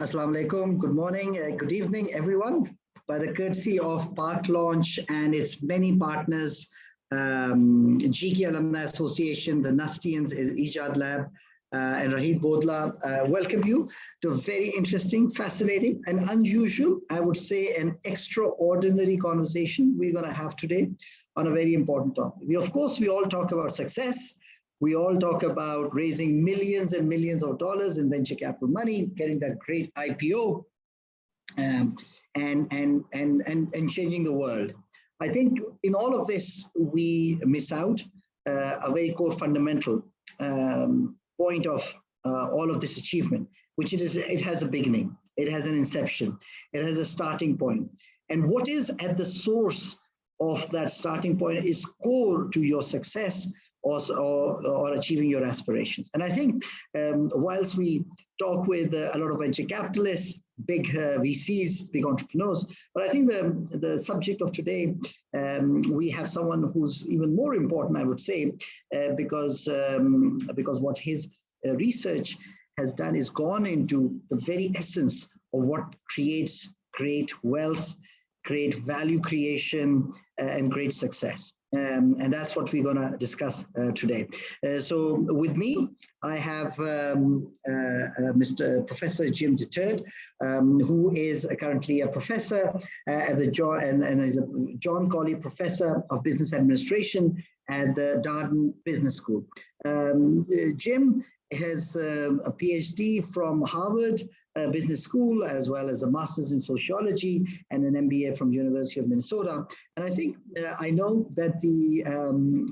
Assalamu alaikum. Good morning, good evening, everyone. By the courtesy of Park Launch and its many partners, GK Alumni Association, the Nastians, Ijad Lab, and Rahid Bodla, welcome you to a very interesting, fascinating, and unusual, I would say, an extraordinary conversation we're going to have today on a very important topic. Of course, we all talk about success. We all talk about raising millions and millions of dollars in venture capital money, getting that great IPO, and changing the world. I think in all of this, we miss out a very core fundamental point of all of this achievement, which it has a beginning, it has an inception, it has a starting point. And what is at the source of that starting point is core to your success or achieving your aspirations. And I think whilst we talk with a lot of venture capitalists, big VCs, big entrepreneurs, but I think the subject of today, we have someone who's even more important, I would say, because what his research has done is gone into the very essence of what creates great wealth, great value creation, and great success. And that's what we're going to discuss today. So with me, I have Mr. Professor Jim Detert, who is currently a professor at the and is a John Colley Professor of Business Administration at the Darden Business School. Jim has a PhD from Harvard Business School, as well as a master's in sociology and an MBA from University of Minnesota. And I think I know that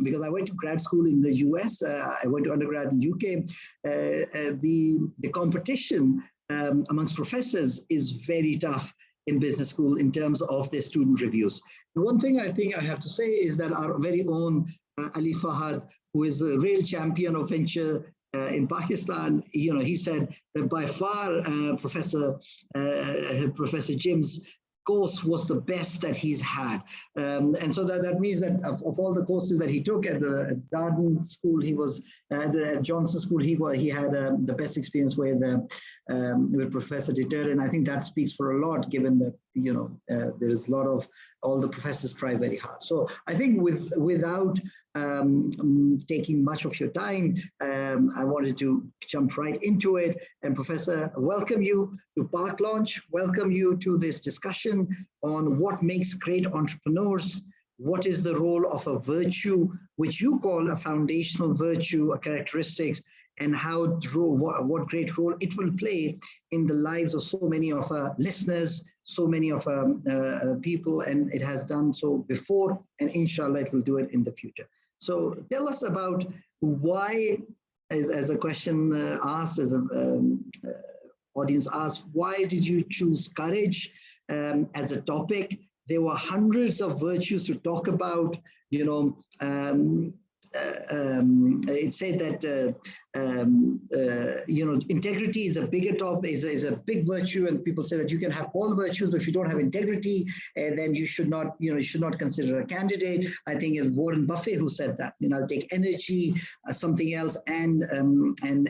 because I went to grad school in the US, I went to undergrad in UK, the competition amongst professors is very tough in business school in terms of their student reviews. And one thing I think I have to say is that our very own Ali Fahad, who is a real champion of venture in Pakistan, he said that by far Professor Jim's course was the best that he's had. And so that means that of all the courses that he took at the Darden School, he was at the Johnson School, he had the best experience with Professor Detert. And I think that speaks for a lot, given that, there is a lot of, all the professors try very hard. So I think without taking much of your time, I wanted to jump right into it. And Professor, welcome you to Park Launch, welcome you to this discussion on what makes great entrepreneurs, what is the role of a virtue, which you call a foundational virtue, a characteristics, and what great role it will play in the lives of so many of our listeners, so many of our people, and it has done so before, and inshallah it will do it in the future. So tell us about why, as a question asked, as an audience asked, why did you choose courage as a topic? There were hundreds of virtues to talk about, it said that integrity is a bigger topic, is a big virtue, and people say that you can have all virtues, but if you don't have integrity, then you should not consider a candidate. I think it's Warren Buffett who said that. Take energy, something else, and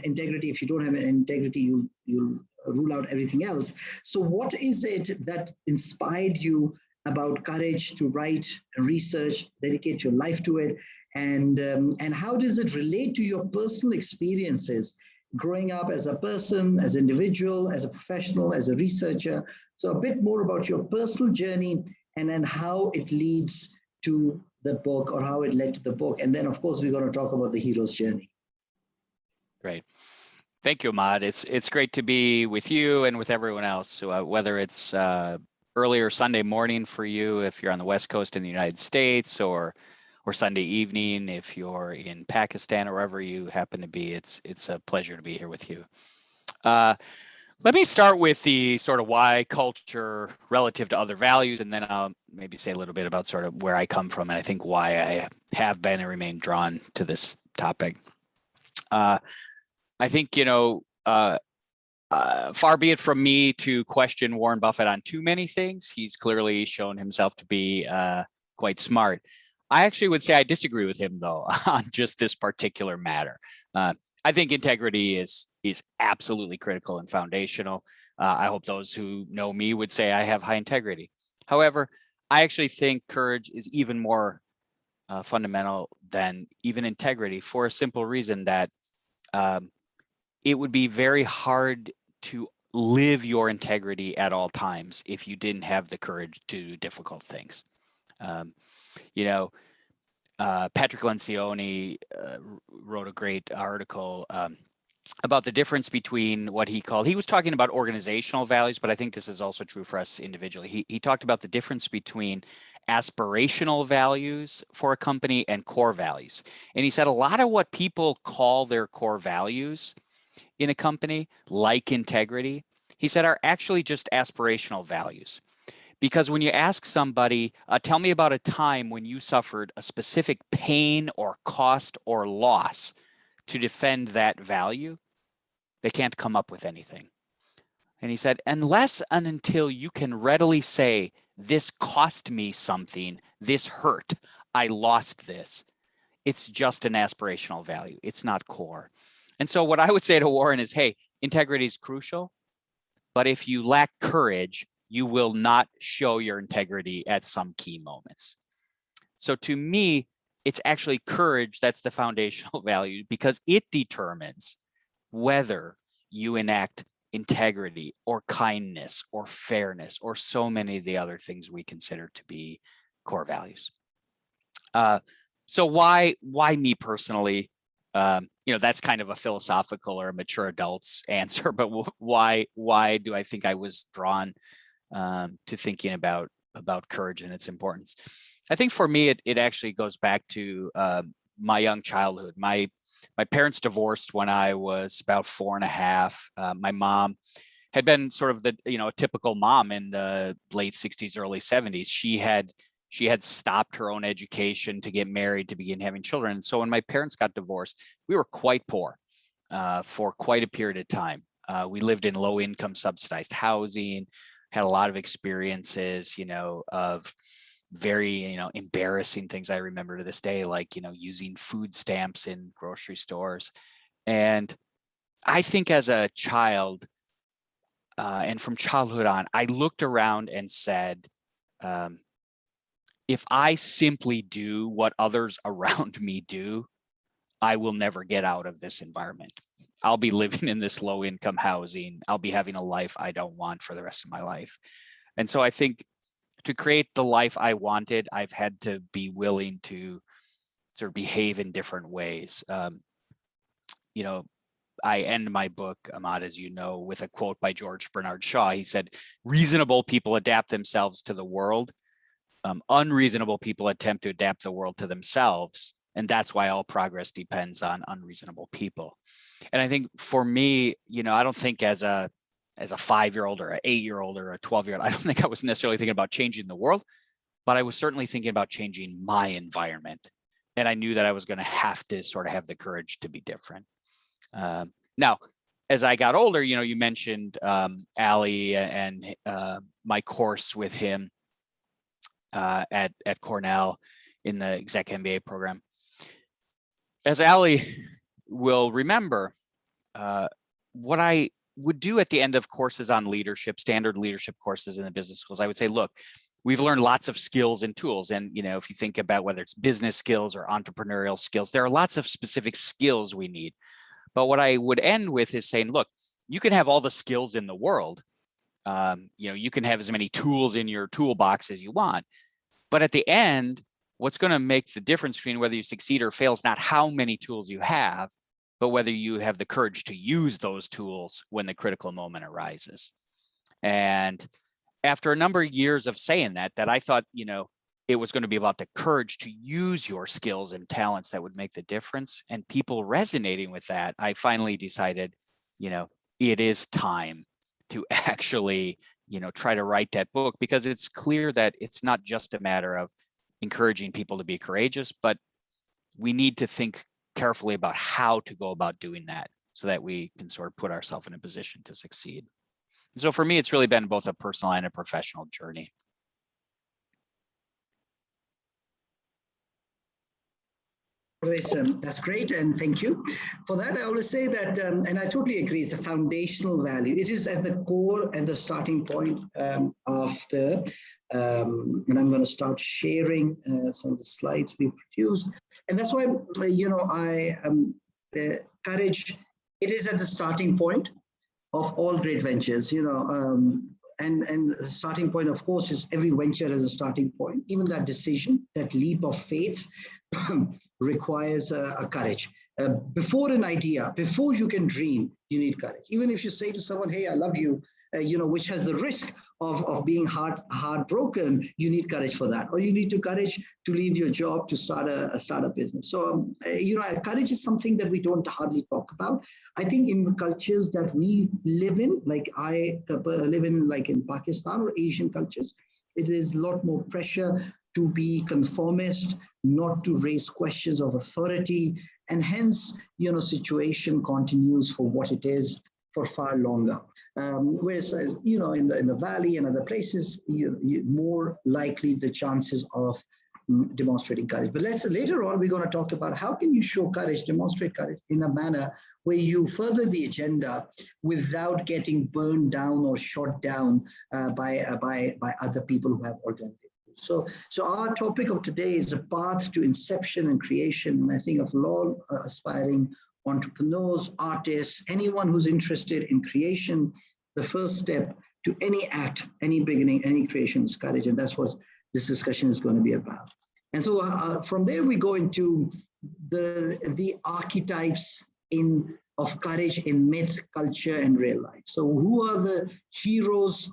integrity. If you don't have integrity, you'll rule out everything else. So, what is it that inspired you about courage to write, research, dedicate your life to it? And how does it relate to your personal experiences growing up as a person, as an individual, as a professional, as a researcher? So a bit more about your personal journey and then how it leads to the book, or how it led to the book. And then, of course, we're going to talk about the hero's journey. Great. Thank you, Ahmad. It's great to be with you and with everyone else. So whether it's earlier Sunday morning for you if you're on the West Coast in the United States, or Sunday evening if you're in Pakistan or wherever you happen to be, it's a pleasure to be here with you. Let me start with the sort of why culture relative to other values, and then I'll maybe say a little bit about sort of where I come from and I think why I have been and remain drawn to this topic. I think, far be it from me to question Warren Buffett on too many things. He's clearly shown himself to be quite smart. I actually would say I disagree with him, though, on just this particular matter. I think integrity is absolutely critical and foundational. I hope those who know me would say I have high integrity. However, I actually think courage is even more fundamental than even integrity, for a simple reason that it would be very hard to live your integrity at all times if you didn't have the courage to do difficult things. You know, Patrick Lencioni wrote a great article about the difference between what he was talking about organizational values, but I think this is also true for us individually. He talked about the difference between aspirational values for a company and core values. And he said a lot of what people call their core values in a company, like integrity, he said are actually just aspirational values. Because when you ask somebody, tell me about a time when you suffered a specific pain or cost or loss to defend that value, they can't come up with anything. And he said, unless and until you can readily say, this cost me something, this hurt, I lost this, it's just an aspirational value. It's not core. And so what I would say to Warren is, hey, integrity is crucial, but if you lack courage, you will not show your integrity at some key moments. So to me, it's actually courage that's the foundational value, because it determines whether you enact integrity or kindness or fairness or so many of the other things we consider to be core values. So why me personally? That's kind of a philosophical or a mature adult's answer, but why do I think I was drawn to thinking about courage and its importance? I think for me, it actually goes back to my young childhood. My parents divorced when I was about 4.5. My mom had been sort of a typical mom in the late 60s, early 70s. She had stopped her own education to get married, to begin having children. And so when my parents got divorced, we were quite poor for quite a period of time. We lived in low income subsidized housing, had a lot of experiences, of very, embarrassing things I remember to this day, like, using food stamps in grocery stores. And I think as a child, and from childhood on, I looked around and said, if I simply do what others around me do, I will never get out of this environment. I'll be living in this low income housing. I'll be having a life I don't want for the rest of my life. And so I think to create the life I wanted, I've had to be willing to sort of behave in different ways. I end my book, Ahmad, as you know, with a quote by George Bernard Shaw. He said, reasonable people adapt themselves to the world. Unreasonable people attempt to adapt the world to themselves. And that's why all progress depends on unreasonable people. And I think for me, I don't think as a 5-year-old or an 8-year-old or a 12-year-old, I don't think I was necessarily thinking about changing the world, but I was certainly thinking about changing my environment. And I knew that I was going to have to sort of have the courage to be different. Now, as I got older, you mentioned Ali and my course with him at Cornell in the exec MBA program. As Ali will remember, what I would do at the end of courses on leadership, standard leadership courses in the business schools, I would say, look, we've learned lots of skills and tools. And, if you think about whether it's business skills or entrepreneurial skills, there are lots of specific skills we need. But what I would end with is saying, look, you can have all the skills in the world. You can have as many tools in your toolbox as you want. But at the end, what's going to make the difference between whether you succeed or fail is not how many tools you have, but whether you have the courage to use those tools when the critical moment arises. And after a number of years of saying that I thought, it was going to be about the courage to use your skills and talents that would make the difference, and people resonating with that, I finally decided, it is time to actually, try to write that book, because it's clear that it's not just a matter of encouraging people to be courageous, but we need to think carefully about how to go about doing that so that we can sort of put ourselves in a position to succeed. And so for me, it's really been both a personal and a professional journey. That's great, and thank you for that. I always say that, and I totally agree, it's a foundational value. It is at the core and the starting point of the, and I'm going to start sharing some of the slides we produced. And that's why, courage, it is at the starting point of all great ventures, and the starting point, of course, is every venture has a starting point. Even that decision, that leap of faith requires a courage. Before an idea, before you can dream, you need courage. Even if you say to someone, hey, I love you, which has the risk of being heartbroken, you need courage for that. Or you need courage to leave your job to start a business. So, courage is something that we don't hardly talk about. I think in cultures that we live in, like I live in, like in Pakistan or Asian cultures, it is a lot more pressure to be conformist, not to raise questions of authority, and hence, situation continues for what it is for far longer. Whereas, in the valley and other places, you more likely the chances of demonstrating courage. But later on, we're going to talk about how can you show courage, demonstrate courage in a manner where you further the agenda without getting burned down or shot down by other people who have alternative. So our topic of today is a path to inception and creation. And I think of all aspiring entrepreneurs, artists, anyone who's interested in creation, the first step to any act, any beginning, any creation is courage. And that's what this discussion is going to be about. And so from there, we go into the archetypes of courage in myth, culture, and real life. So who are the heroes?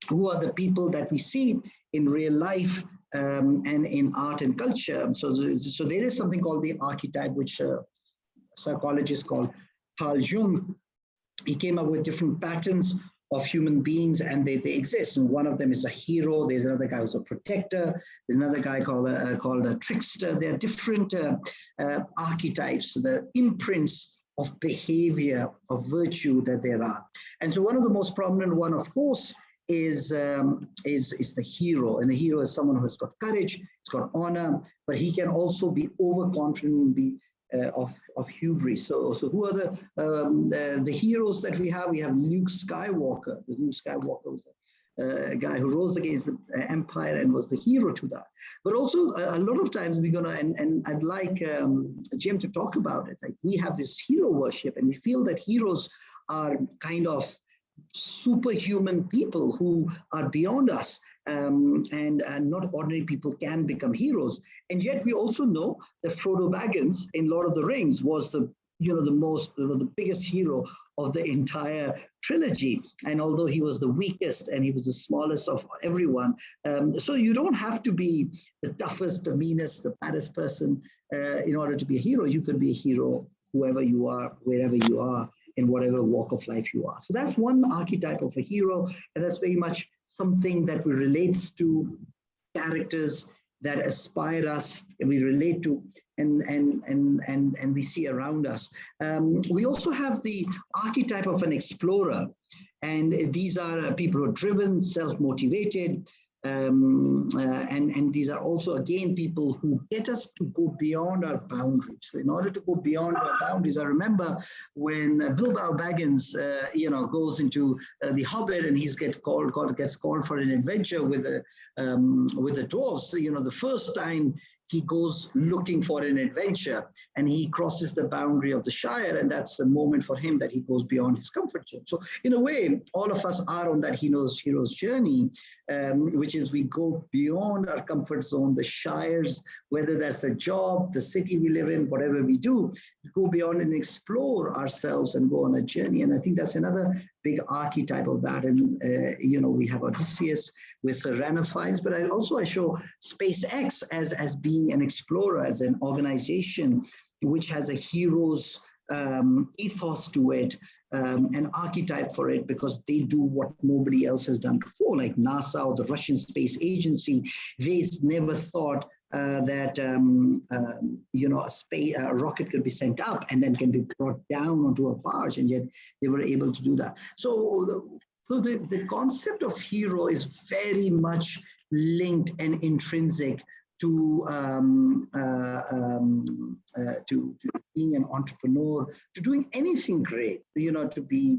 Who are the people that we see in real life and in art and culture? So there is something called the archetype, which psychologist called Carl Jung. He came up with different patterns of human beings, and they exist. And one of them is a hero. There's another guy who's a protector. There's another guy called a trickster. There are different archetypes, the imprints of behavior, of virtue that there are. And so one of the most prominent one, of course, is the hero. And the hero is someone who has got courage, he's got honor, but he can also be overconfident and be of hubris. So who are the heroes that we have? We have Luke Skywalker. Luke Skywalker was a guy who rose against the empire and was the hero to that. But also a lot of times we're gonna, and I'd like Jim to talk about it. Like we have this hero worship, and we feel that heroes are kind of superhuman people who are beyond us, and not ordinary people can become heroes. And yet we also know that Frodo Baggins in Lord of the Rings was the biggest hero of the entire trilogy. And although he was the weakest and he was the smallest of everyone, so you don't have to be the toughest, the meanest, the baddest person in order to be a hero. You could be a hero whoever you are, wherever you are, in whatever walk of life you are. So that's one archetype of a hero, and that's very much something that relates to characters that aspire us, and we relate to, and we see around us. We also have the archetype of an explorer, and these are people who are driven, self-motivated, and these are also, again, people who get us to go beyond our boundaries. So in order to go beyond our boundaries, I remember when Bilbo Baggins, goes into the Hobbit, and he gets called for an adventure with the dwarves. The first time he goes looking for an adventure, and he crosses the boundary of the Shire, and that's the moment for him that he goes beyond his comfort zone. So in a way, all of us are on that hero's journey, which is we go beyond our comfort zone, the Shires, whether that's a job, the city we live in, whatever we do, we go beyond and explore ourselves and go on a journey. And I think that's another big archetype of that. And, we have Odysseus with Seraphites, but I show SpaceX as being an explorer, as an organization which has a hero's ethos to it, an archetype for it, because they do what nobody else has done before, like NASA or the Russian Space Agency. They never thought that a rocket could be sent up and then can be brought down onto a barge, and yet they were able to do that. So the concept of hero is very much linked and intrinsic to being an entrepreneur, to doing anything great, to be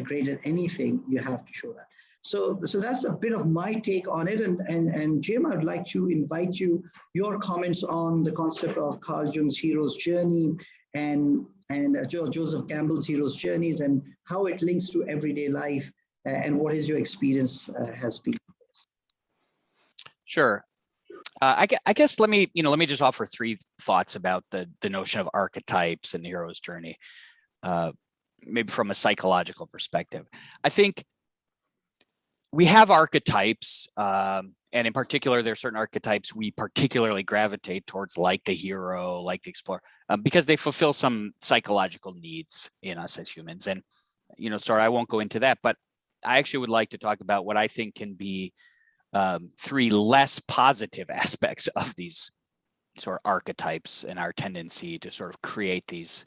great at anything, you have to show that. So that's a bit of my take on it. And Jim, I'd like to invite your comments on the concept of Carl Jung's hero's journey and Joseph Campbell's hero's journeys, and how it links to everyday life, and what is your experience has been. Sure. I guess let me just offer three thoughts about the notion of archetypes and the hero's journey, maybe from a psychological perspective. I think we have archetypes, and in particular, there are certain archetypes we particularly gravitate towards, like the hero, like the explorer, because they fulfill some psychological needs in us as humans. And, sorry, I won't go into that, but I actually would like to talk about what I think can be three less positive aspects of these sort of archetypes and our tendency to sort of create these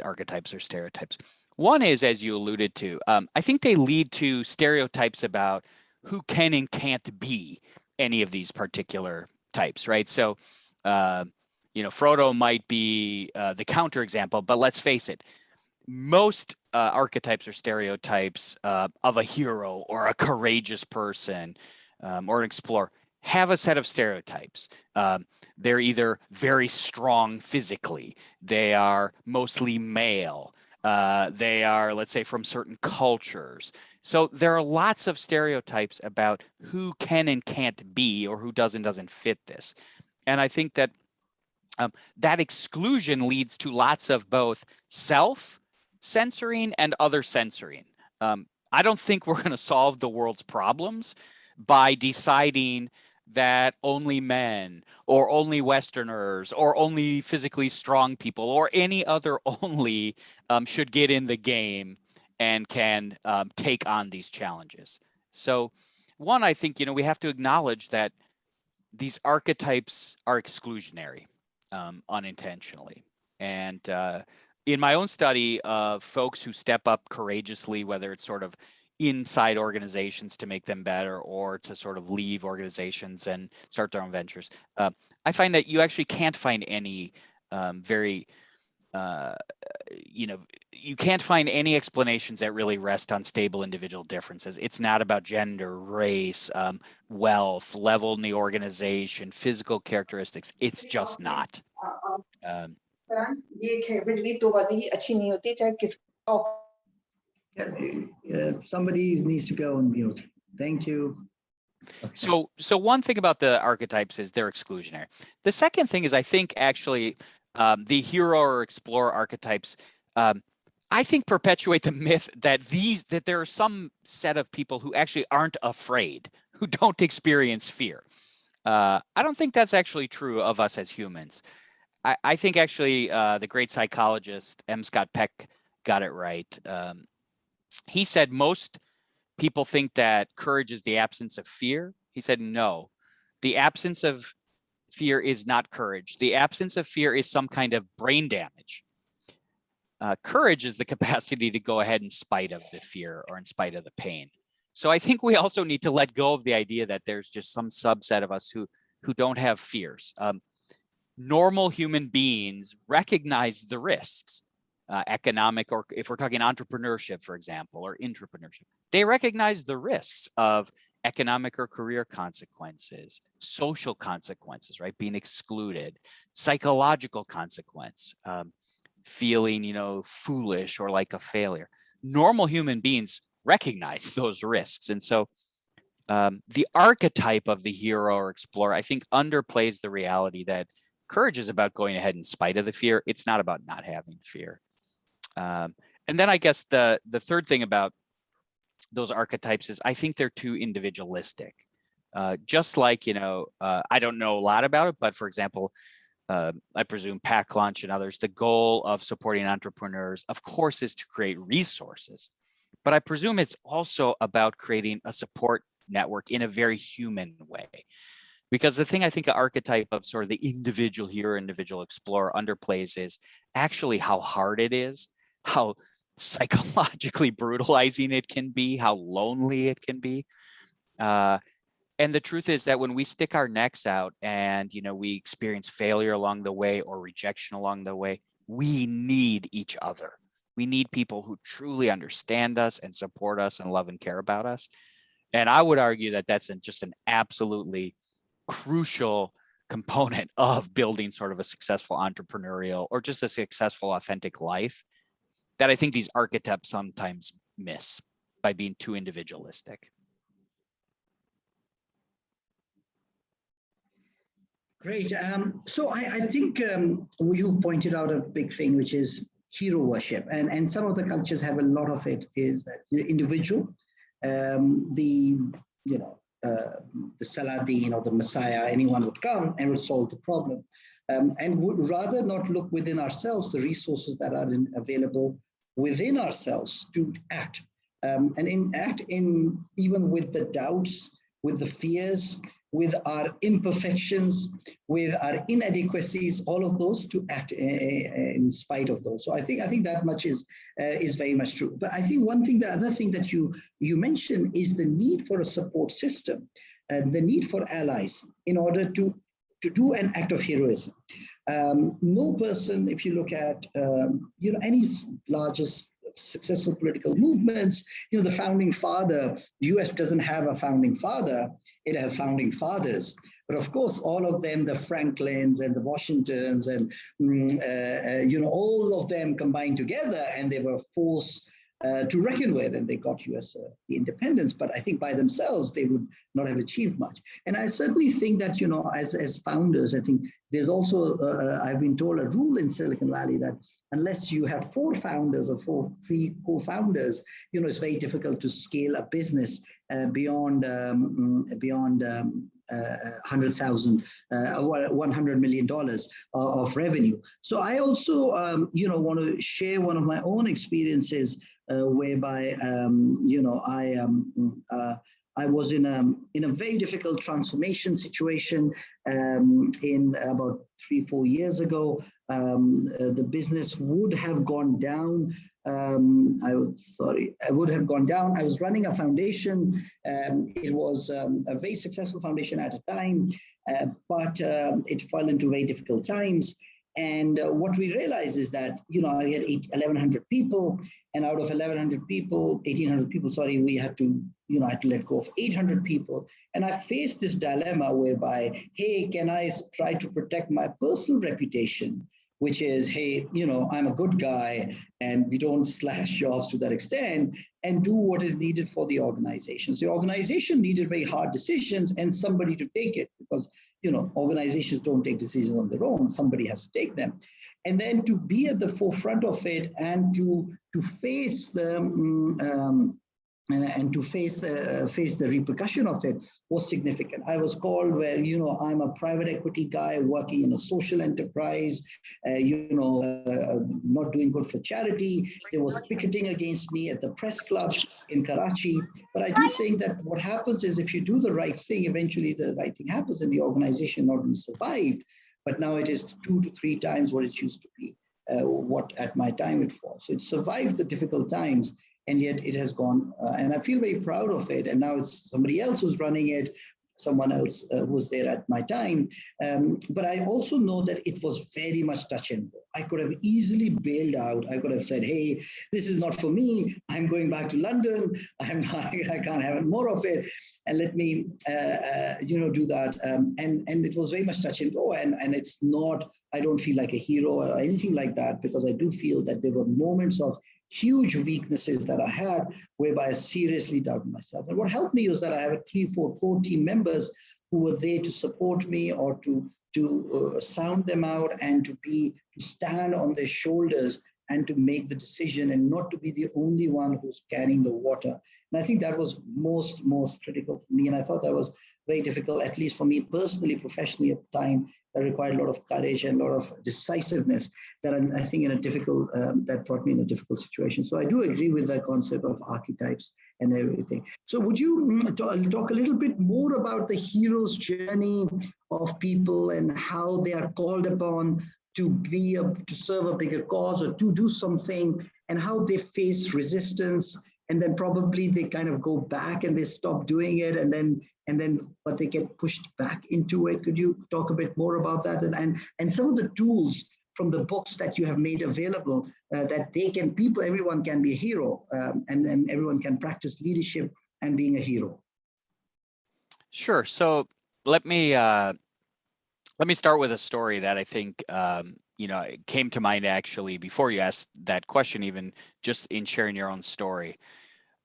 archetypes or stereotypes. One is, as you alluded to, I think they lead to stereotypes about who can and can't be any of these particular types, right? So, Frodo might be the counterexample, but let's face it, most archetypes or stereotypes of a hero or a courageous person or an explorer have a set of stereotypes. They're either very strong physically, they are mostly male, they are, let's say, from certain cultures. So there are lots of stereotypes about who can and can't be, or who does and doesn't fit this. And I think that that exclusion leads to lots of both self-censoring and other censoring. I don't think we're going to solve the world's problems by deciding that only men or only Westerners or only physically strong people or any other only should get in the game and can take on these challenges. So one, I think, we have to acknowledge that these archetypes are exclusionary unintentionally. And in my own study of folks who step up courageously, whether it's sort of inside organizations to make them better or to sort of leave organizations and start their own ventures, I find that you actually can't find any you can't find any explanations that really rest on stable individual differences. It's not about gender, race, wealth, level in the organization, physical characteristics. It's just not. Somebody needs to go on mute. Thank you. Okay. So one thing about the archetypes is they're exclusionary. The second thing is, I think actually the hero or explorer archetypes, I think, perpetuate the myth that there are some set of people who actually aren't afraid, who don't experience fear. I don't think that's actually true of us as humans. I think actually the great psychologist M. Scott Peck got it right. He said most people think that courage is the absence of fear. He said, no, the absence of fear is not courage. The absence of fear is some kind of brain damage. Courage is the capacity to go ahead in spite of the fear or in spite of the pain. So I think we also need to let go of the idea that there's just some subset of us who don't have fears. Normal human beings recognize the risks, economic, or if we're talking entrepreneurship, for example, or intrapreneurship, they recognize the risks of economic or career consequences, social consequences, right? Being excluded, psychological consequence, feeling, foolish or like a failure. Normal human beings recognize those risks. And so the archetype of the hero or explorer, I think, underplays the reality that courage is about going ahead in spite of the fear. It's not about not having fear. And then I guess the third thing about those archetypes is I think they're too individualistic. Just like, I don't know a lot about it, but for example, I presume Pack Lunch and others, the goal of supporting entrepreneurs, of course, is to create resources. But I presume it's also about creating a support network in a very human way. Because the thing I think an archetype of sort of the individual hero, individual explorer underplays is actually how hard it is, how psychologically brutalizing it can be, how lonely it can be. And the truth is that when we stick our necks out and, we experience failure along the way or rejection along the way, we need each other. We need people who truly understand us and support us and love and care about us. And I would argue that that's just an absolutely crucial component of building sort of a successful entrepreneurial or just a successful, authentic life that I think these archetypes sometimes miss by being too individualistic. Great. So I think you've pointed out a big thing, which is hero worship. And some of the cultures have a lot of it is that the individual, the Saladin or the Messiah, anyone would come and would solve the problem. And would rather not look within ourselves, the resources that are available within ourselves to act. And act even with the doubts, with the fears, with our imperfections, with our inadequacies, all of those to act in spite of those. So I think that much is very much true. But I think the other thing that you mentioned is the need for a support system, the need for allies in order to do an act of heroism. No person, if you look at any largest successful political movements, the founding father, the US doesn't have a founding father, it has founding fathers. But of course, all of them, the Franklins and the Washingtons and, all of them combined together, and they were a force to reckon with, and they got US the independence. But I think by themselves, they would not have achieved much. And I certainly think that, as founders, I think there's also, I've been told, a rule in Silicon Valley that unless you have 4 founders or 3 co-founders, it's very difficult to scale a business beyond $100 million of revenue. So I also, want to share one of my own experiences whereby, I was in a very difficult transformation situation in about 3-4 years ago. The business would have gone down. I would have gone down. I was running a foundation. It was a very successful foundation at a time, but it fell into very difficult times. And what we realized is that, I had 1,100 people, and out of 1,100 people, 1,800 people, we had to, I had to let go of 800 people. And I faced this dilemma whereby, hey, can I try to protect my personal reputation, which is, hey, I'm a good guy and we don't slash jobs to that extent, and do what is needed for the organization. So the organization needed very hard decisions and somebody to take it, because, organizations don't take decisions on their own. Somebody has to take them. And then to be at the forefront of it and to face the face the repercussion of it was significant. I was called, I'm a private equity guy working in a social enterprise, not doing good for charity. There was picketing against me at the press club in Karachi. But I do think that what happens is if you do the right thing, eventually the right thing happens and the organization not only survived, but now it is 2 to 3 times what it used to be, what at my time it was. So it survived the difficult times. And yet it has gone, and I feel very proud of it. And now it's somebody else who's running it, someone else who was there at my time. But I also know that it was very much touch and go. I could have easily bailed out. I could have said, hey, this is not for me. I'm going back to London. I can't have more of it. And let me, do that. And it was very much touch and go. And it's not, I don't feel like a hero or anything like that, because I do feel that there were moments of huge weaknesses that I had, whereby I seriously doubted myself. And what helped me was that I had 3-4 core team members who were there to support me or to sound them out and to stand on their shoulders and to make the decision and not to be the only one who's carrying the water. And I think that was most critical for me. And I thought that was very difficult, at least for me personally, professionally at the time. That required a lot of courage and a lot of decisiveness that I think that brought me in a difficult situation. So I do agree with that concept of archetypes and everything. So would you talk a little bit more about the hero's journey of people and how they are called upon to serve a bigger cause or to do something, and how they face resistance and then probably they kind of go back and they stop doing it, and then but they get pushed back into it. Could you talk a bit more about that, and some of the tools from the books that you have made available that everyone can be a hero, and everyone can practice leadership and being a hero? Sure. So let me start with a story that I think it came to mind actually before you asked that question, even just in sharing your own story.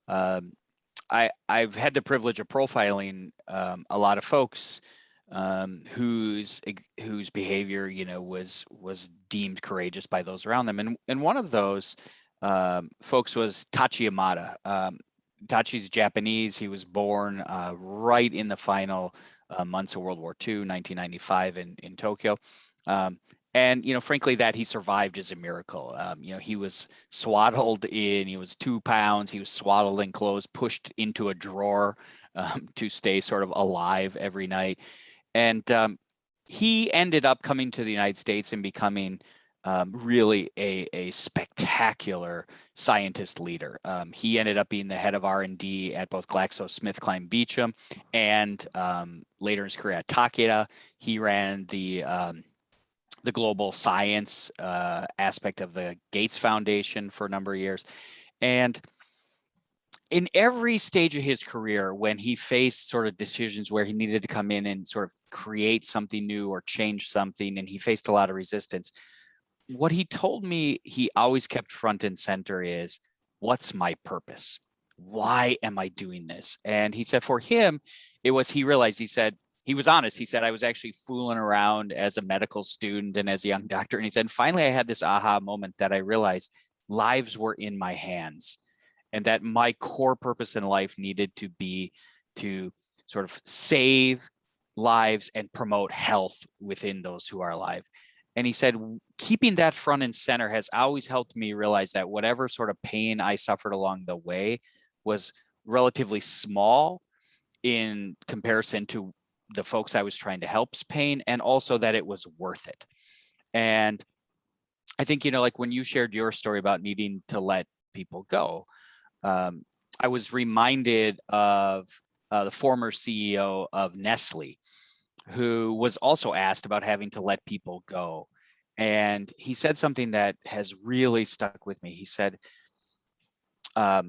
I've had the privilege of profiling a lot of folks whose behavior was deemed courageous by those around them, and one of those folks was Tachi Yamada. Tachi's Japanese. He was born right in the final months of World War II, 1995 in Tokyo. And, frankly, that he survived is a miracle. He was swaddled he was 2 pounds. He was swaddled in clothes, pushed into a drawer to stay sort of alive every night. And he ended up coming to the United States and becoming really a spectacular scientist leader. He ended up being the head of R&D at both GlaxoSmithKline Beecham and later in his career at Takeda. He ran the global science aspect of the Gates Foundation for a number of years. And in every stage of his career, when he faced sort of decisions where he needed to come in and sort of create something new or change something, and he faced a lot of resistance, what he told me he always kept front and center is, what's my purpose? Why am I doing this? And he said for him, he realized, he said, he was honest. He said, I was actually fooling around as a medical student and as a young doctor. And he said, finally, I had this aha moment that I realized lives were in my hands, and that my core purpose in life needed to be to sort of save lives and promote health within those who are alive. And he said, keeping that front and center has always helped me realize that whatever sort of pain I suffered along the way was relatively small in comparison to the folks I was trying to help's pain, and also that it was worth it. And I think, like when you shared your story about needing to let people go, I was reminded of the former CEO of Nestle, who was also asked about having to let people go. And he said something that has really stuck with me. He said, I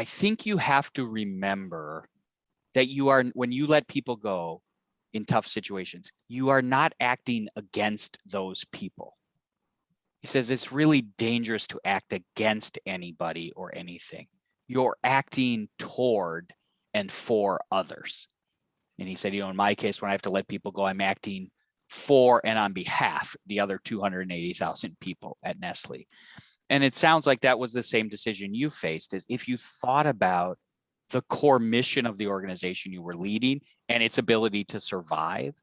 think you have to remember that when you let people go in tough situations, you are not acting against those people. He says it's really dangerous to act against anybody or anything. You're acting toward and for others. And he said, in my case, when I have to let people go, I'm acting for and on behalf the other 280,000 people at Nestle. And it sounds like that was the same decision you faced, is if you thought about the core mission of the organization you were leading and its ability to survive,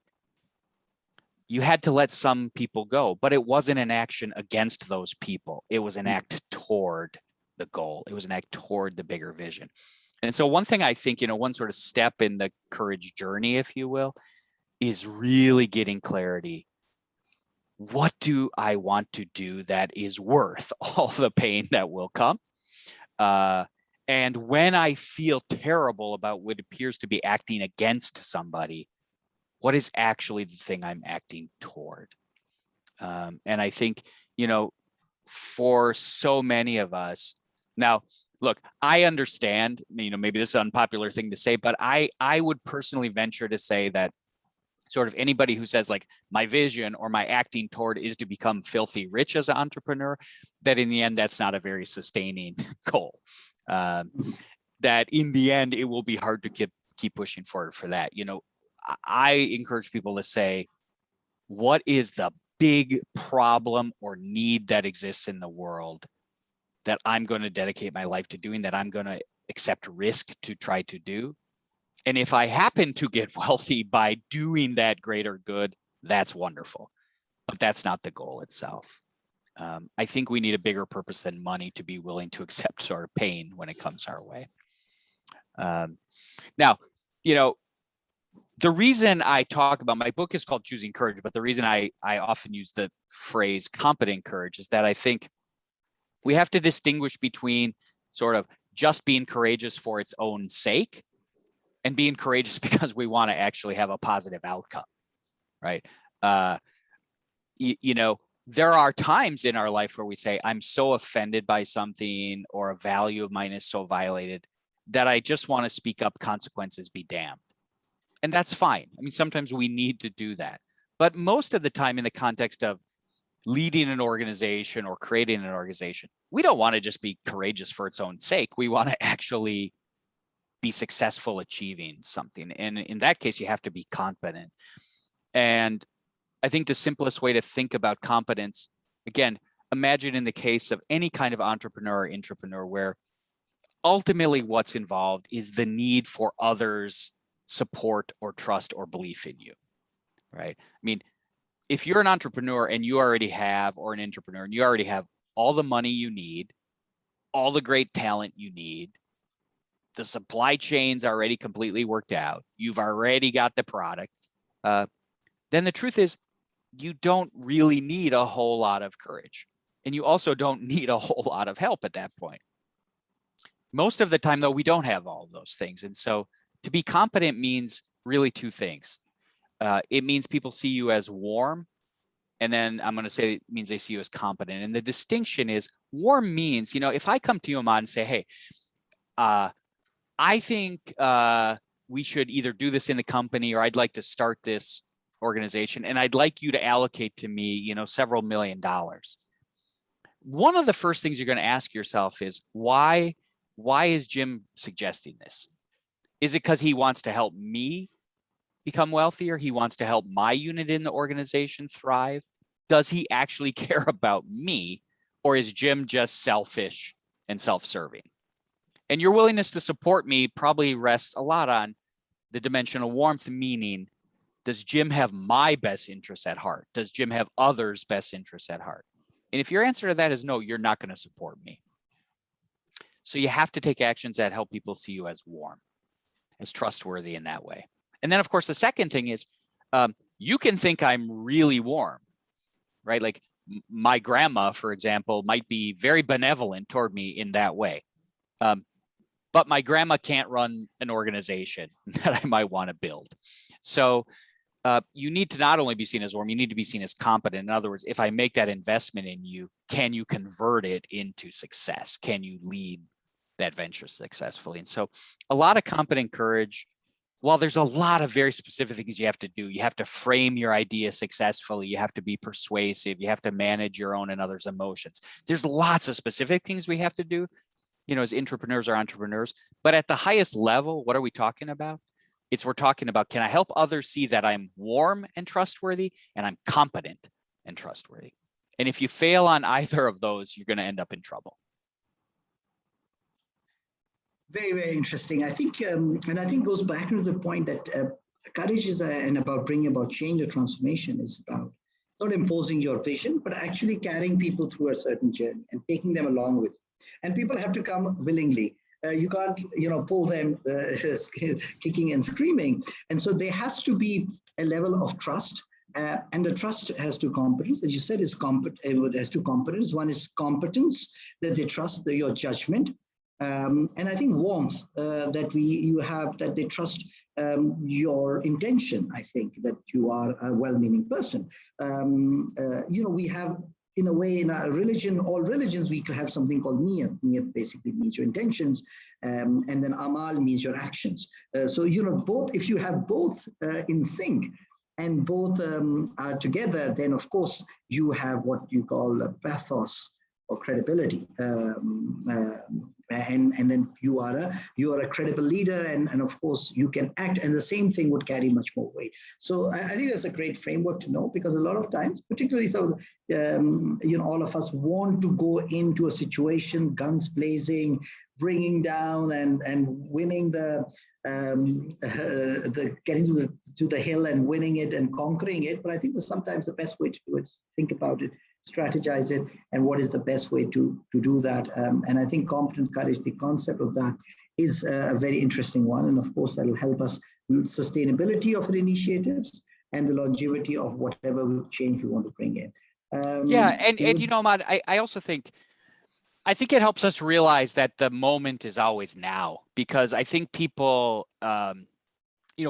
you had to let some people go, but it wasn't an action against those people. It was an act toward the goal. It was an act toward the bigger vision. And so one thing I think, one sort of step in the courage journey, if you will, is really getting clarity. What do I want to do that is worth all the pain that will come? And when I feel terrible about what appears to be acting against somebody, what is actually the thing I'm acting toward? And I think, for so many of us now, look, I understand, maybe this is an unpopular thing to say, but I would personally venture to say that sort of anybody who says like my vision or my acting toward is to become filthy rich as an entrepreneur, that in the end, that's not a very sustaining goal. That in the end, it will be hard to keep pushing forward for that. I encourage people to say, what is the big problem or need that exists in the world that I'm going to dedicate my life to doing, that I'm going to accept risk to try to do? And if I happen to get wealthy by doing that greater good, that's wonderful. But that's not the goal itself. I think we need a bigger purpose than money to be willing to accept sort of pain when it comes our way. Now, the reason I talk about, my book is called Choosing Courage, but the reason I often use the phrase competent courage is that I think we have to distinguish between sort of just being courageous for its own sake and being courageous because we want to actually have a positive outcome, right? You know, there are times in our life where we say, I'm so offended by something, or a value of mine is so violated that I just want to speak up, consequences be damned. And that's fine. I mean, sometimes we need to do that. But most of the time, in the context of leading an organization or creating an organization, we don't want to just be courageous for its own sake. We want to actually be successful achieving something. And in that case, you have to be competent. And I think the simplest way to think about competence, again, imagine in the case of any kind of entrepreneur or intrapreneur, where ultimately what's involved is the need for others' support or trust or belief in you, right? I mean, if you're an entrepreneur and you already have, or an entrepreneur, and you already have all the money you need, all the great talent you need, the supply chain's already completely worked out, you've already got the product, then the truth is you don't really need a whole lot of courage. And you also don't need a whole lot of help at that point. Most of the time, though, we don't have all of those things. And so to be competent means really two things. It means people see you as warm. And then I'm going to say it means they see you as competent. And the distinction is, warm means, you know, if I come to you, Ahmad, and say, hey, I think we should either do this in the company, or I'd like to start this organization, and I'd like you to allocate to me, you know, several $1 million. One of the first things you're going to ask yourself is, why is Jim suggesting this? Is it because he wants to help me become wealthier? He wants to help my unit in the organization thrive? Does he actually care about me? Or is Jim just selfish and self-serving? And your willingness to support me probably rests a lot on the dimension of warmth, meaning, does Jim have my best interests at heart? Does Jim have others' best interests at heart? And if your answer to that is no, you're not going to support me. So you have to take actions that help people see you as warm, as trustworthy in that way. And then, of course, the second thing is, you can think I'm really warm, right? Like my grandma, for example, might be very benevolent toward me in that way. But my grandma can't run an organization that I might want to build. So you need to not only be seen as warm, you need to be seen as competent. In other words, if I make that investment in you, can you convert it into success? Can you lead that venture successfully? And so a lot of competent courage, while there's a lot of very specific things you have to do, you have to frame your idea successfully, you have to be persuasive, you have to manage your own and others' emotions. There's lots of specific things we have to do, you know, as intrapreneurs or entrepreneurs. But at the highest level, what are we talking about? We're talking about, can I help others see that I'm warm and trustworthy, and I'm competent and trustworthy? And if you fail on either of those, you're going to end up in trouble. Very, very interesting. I think, and I think goes back to the point that courage is and about bringing about change or transformation is about not imposing your vision, but actually carrying people through a certain journey and taking them along with you. And people have to come willingly. You can't, you know, pull them kicking and screaming. And so there has to be a level of trust, and the trust has two components. As you said, is it has two components. One is competence, that they trust your judgment, and I think warmth, that you have, that they trust your intention. I think that you are a well-meaning person. You know, we have, in a way, in our religion, all religions, we could have something called niyat. Niyat basically means your intentions, and then amal means your actions. So, you know, both, if you have both in sync and both are together, then of course you have what you call a pathos or credibility. And then you are a credible leader, and of course you can act, and the same thing would carry much more weight. So I think that's a great framework to know, because a lot of times, particularly so, you know, all of us want to go into a situation guns blazing, bringing down and winning getting to the hill and winning it and conquering it. But I think that sometimes the best way to do it is think about it, strategize it, and what is the best way to do that. And I think competent courage, the concept of that, is a very interesting one. And of course, that will help us sustainability of our initiatives and the longevity of whatever change we want to bring in. Yeah, and you know, Ahmad, I also think I think it helps us realize that the moment is always now, because I think people,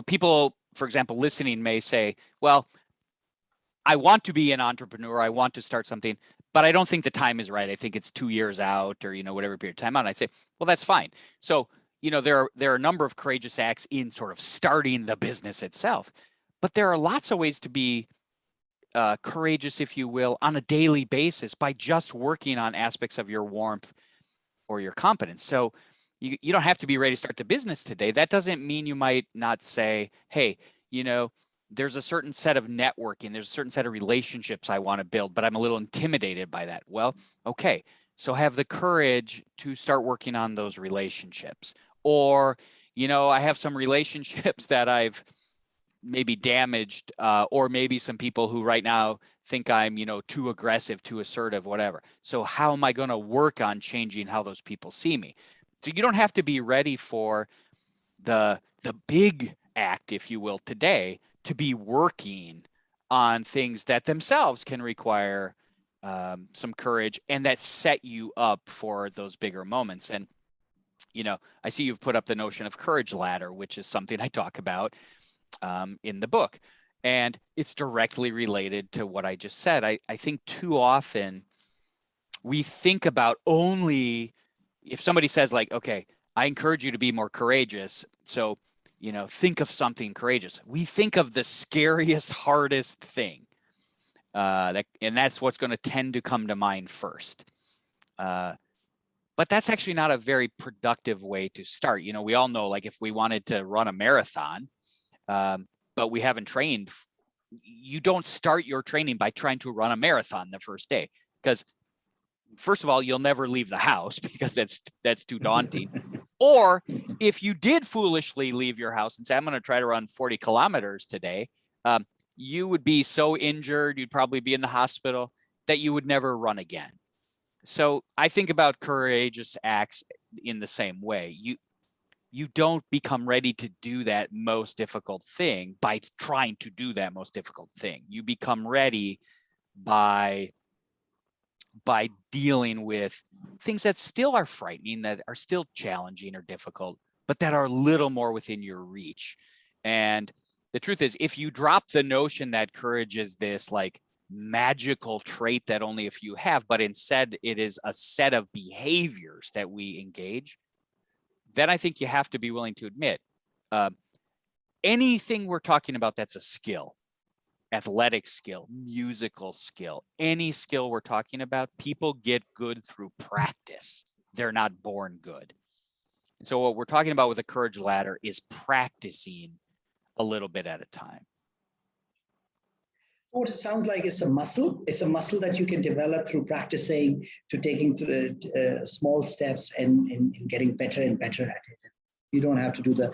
people, for example, listening may say, well, I want to be an entrepreneur. I want to start something, but I don't think the time is right. I think it's 2 years out or, whatever period of time out. And I'd say, well, that's fine. So, there are a number of courageous acts in sort of starting the business itself, but there are lots of ways to be courageous, if you will, on a daily basis by just working on aspects of your warmth or your competence. So you don't have to be ready to start the business today. That doesn't mean you might not say, hey, there's a certain set of networking, there's a certain set of relationships I want to build, but I'm a little intimidated by that. Well, okay, so have the courage to start working on those relationships. Or, I have some relationships that I've maybe damaged, or maybe some people who right now think I'm, too aggressive, too assertive, whatever. So how am I going to work on changing how those people see me? So you don't have to be ready for the big act, if you will, today, to be working on things that themselves can require some courage and that set you up for those bigger moments. And, I see you've put up the notion of courage ladder, which is something I talk about in the book. And it's directly related to what I just said. I think too often we think about only if somebody says like, okay, I encourage you to be more courageous. So, think of something courageous. We think of the scariest, hardest thing. And that's what's going to tend to come to mind first. But that's actually not a very productive way to start. We all know, like, if we wanted to run a marathon, but we haven't trained, you don't start your training by trying to run a marathon the first day, because first of all, you'll never leave the house because that's too daunting. Or if you did foolishly leave your house and say, I'm going to try to run 40 kilometers today, you would be so injured, you'd probably be in the hospital, that you would never run again. So I think about courageous acts in the same way. You don't become ready to do that most difficult thing by trying to do that most difficult thing. You become ready by dealing with things that still are frightening, that are still challenging or difficult, but that are a little more within your reach. And the truth is, if you drop the notion that courage is this like magical trait that only a few have, but instead it is a set of behaviors that we engage, then I think you have to be willing to admit anything we're talking about that's a skill, athletic skill, musical skill, any skill we're talking about, people get good through practice. They're not born good. And so what we're talking about with the courage ladder is practicing a little bit at a time. What it sounds like is a muscle. It's a muscle that you can develop through practicing, to taking small steps and getting better and better at it. You don't have to do the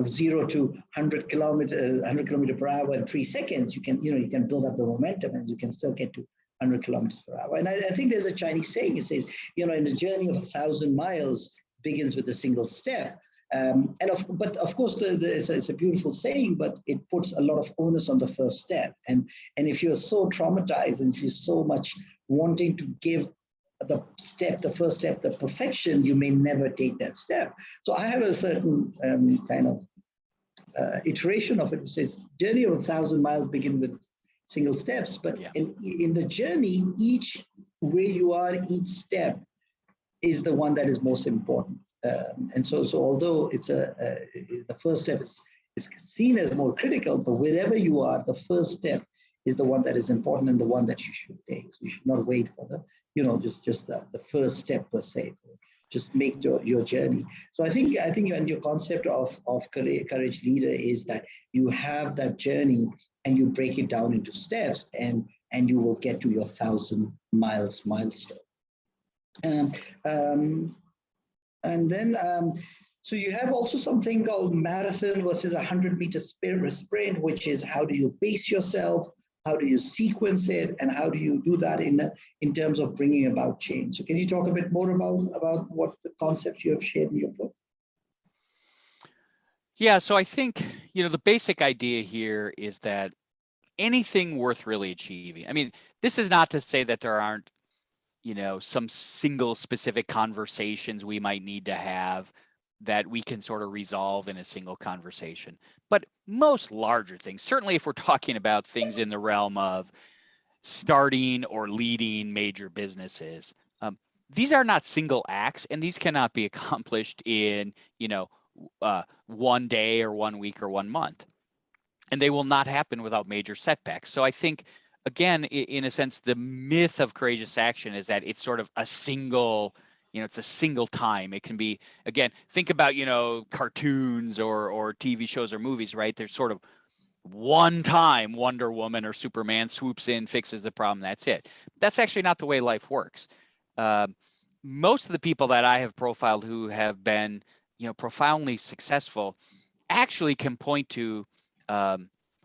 0 to 100 kilometer per hour in 3 seconds. You can build up the momentum, and you can still get to 100 kilometers per hour. And I think there's a Chinese saying. It says, in a journey of 1,000 miles begins with a single step. But of course, it's a beautiful saying, but it puts a lot of onus on the first step. And if you're so traumatized and you're so much wanting to give the first step, the perfection, you may never take that step. So I have a certain kind of iteration of it, which says journey of 1,000 miles begin with single steps. But in the journey, each where you are, each step is the one that is most important. And so although it's the first step is seen as more critical, but wherever you are, the first step is the one that is important and the one that you should take. So you should not wait for the the first step per se. Just make your journey. So I think your concept of courage leader is that you have that journey and you break it down into steps, and you will get to your 1,000 miles milestone. And then, so you have also something called marathon versus 100-meter sprint, which is how do you pace yourself, how do you sequence it, and how do you do that in terms of bringing about change? So can you talk a bit more about what the concepts you have shared in your book? Yeah, so I think, the basic idea here is that anything worth really achieving, I mean, this is not to say that there aren't some single specific conversations we might need to have that we can sort of resolve in a single conversation. But most larger things, certainly if we're talking about things in the realm of starting or leading major businesses, these are not single acts, and these cannot be accomplished in, 1 day or 1 week or 1 month. And they will not happen without major setbacks. So I think, again, in a sense, the myth of courageous action is that it's sort of a single, it's a single time. It can be, again, think about, cartoons or TV shows or movies, right? There's sort of one time Wonder Woman or Superman swoops in, fixes the problem. That's it. That's actually not the way life works. Most of the people that I have profiled who have been, profoundly successful actually can point to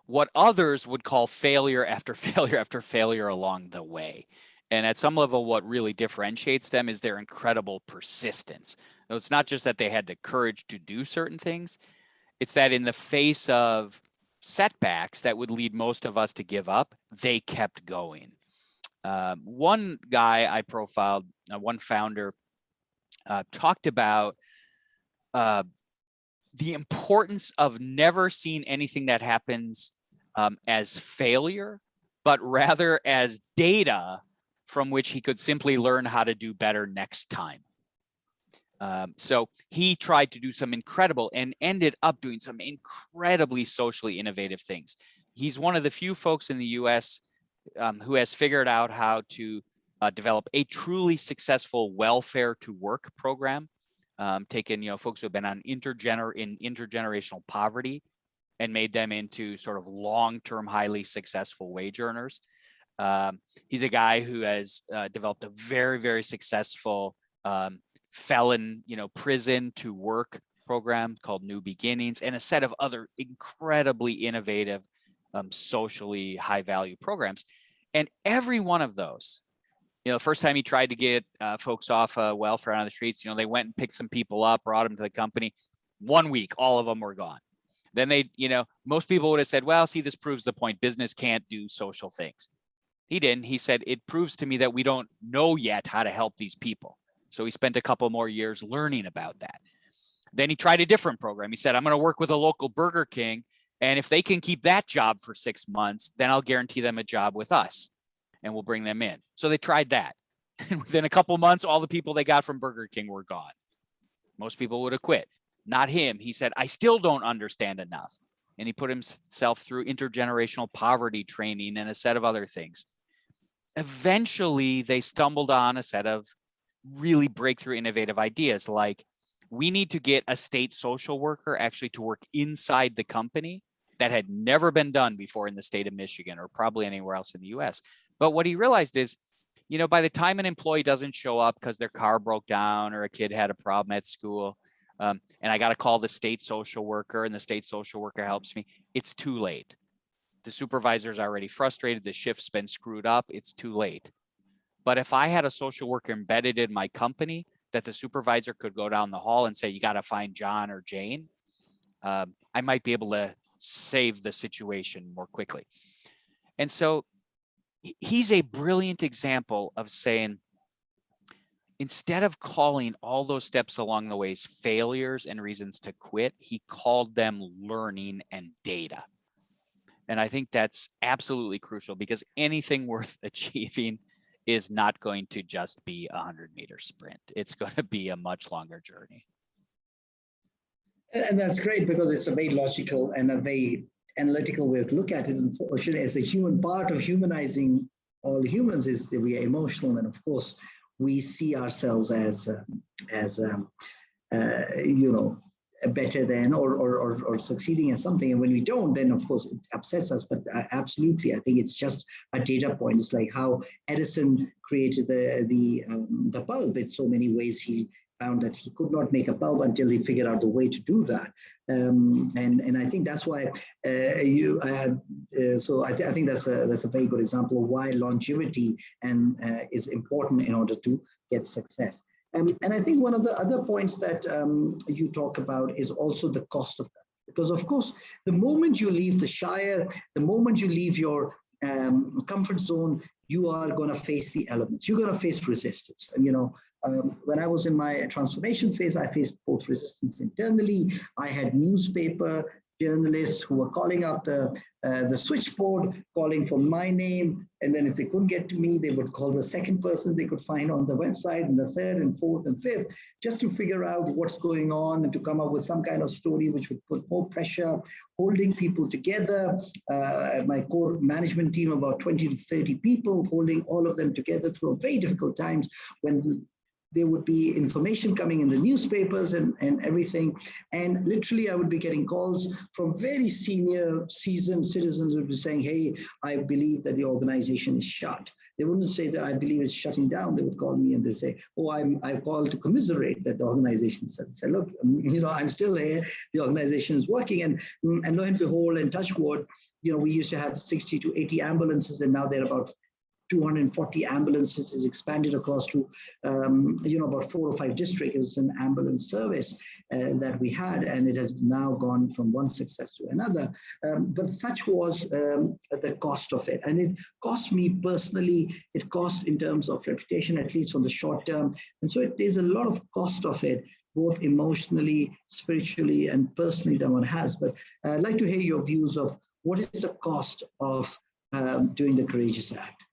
what others would call failure after failure after failure along the way. And at some level, what really differentiates them is their incredible persistence. So it's not just that they had the courage to do certain things. It's that in the face of setbacks that would lead most of us to give up, they kept going. One guy I profiled, one founder, talked about the importance of never seeing anything that happens as failure, but rather as data from which he could simply learn how to do better next time. So he tried to do some incredible and ended up doing some incredibly socially innovative things. He's one of the few folks in the US who has figured out how to develop a truly successful welfare to work program, taken folks who have been on intergenerational poverty and made them into sort of long-term, highly successful wage earners. He's a guy who has developed a very, very successful felon, prison to work program called New Beginnings, and a set of other incredibly innovative, socially high value programs. And every one of those, the first time he tried to get folks off welfare on the streets, they went and picked some people up, brought them to the company. 1 week, all of them were gone. Then they, most people would have said, well, see, this proves the point. Business can't do social things. He didn't. He said, it proves to me that we don't know yet how to help these people. So he spent a couple more years learning about that. Then he tried a different program. He said, I'm going to work with a local Burger King, and if they can keep that job for 6 months, then I'll guarantee them a job with us, and we'll bring them in. So they tried that. And within a couple months, all the people they got from Burger King were gone. Most people would have quit. Not him. He said, I still don't understand enough. And he put himself through intergenerational poverty training and a set of other things. Eventually, they stumbled on a set of really breakthrough innovative ideas, like we need to get a state social worker actually to work inside the company. That had never been done before in the state of Michigan or probably anywhere else in the US. But what he realized is, by the time an employee doesn't show up because their car broke down or a kid had a problem at school, and I got to call the state social worker and the state social worker helps me, it's too late. The supervisor's already frustrated. The shift's been screwed up. It's too late. But if I had a social worker embedded in my company that the supervisor could go down the hall and say, you got to find John or Jane, I might be able to save the situation more quickly. And so he's a brilliant example of saying, instead of calling all those steps along the ways failures and reasons to quit, he called them learning and data. And I think that's absolutely crucial, because anything worth achieving is not going to just be a 100-meter sprint. It's going to be a much longer journey. And that's great, because it's a very logical and a very analytical way to look at it. Unfortunately, as a human part of humanizing all humans is that we are emotional, and of course we see ourselves as better than or succeeding at something, and when we don't, then of course it upsets us. But absolutely, I think it's just a data point. It's like how Edison created the bulb. In so many ways, he found that he could not make a bulb until he figured out the way to do that. And I think that's why so I think that's a very good example of why longevity is important in order to get success. And I think one of the other points that you talk about is also the cost of that. Because of course, the moment you leave the Shire, the moment you leave your comfort zone, you are going to face the elements. You're going to face resistance. And, when I was in my transformation phase, I faced both resistance internally. I had newspaper journalists who were calling up the switchboard, calling for my name. And then if they couldn't get to me, they would call the second person they could find on the website, and the third and fourth and fifth, just to figure out what's going on and to come up with some kind of story which would put more pressure, holding people together. My core management team, about 20 to 30 people, holding all of them together through very difficult times when there would be information coming in the newspapers and everything. And literally, I would be getting calls from very senior, seasoned citizens who would be saying, hey, I believe that the organization is shut. They wouldn't say that I believe it's shutting down. They would call me and they say, oh, I called to commiserate that the organization is shut. I say, look, I'm still here. The organization is working. And lo and behold, and touch wood, we used to have 60 to 80 ambulances, and now they're about 240 ambulances. Is expanded across to, about 4 or 5 districts. It was an ambulance service that we had, and it has now gone from one success to another. But such was the cost of it. And it cost me personally, it cost in terms of reputation, at least for the short term. And so there's a lot of cost of it, both emotionally, spiritually, and personally that one has. But I'd like to hear your views of what is the cost of doing the Courageous Act.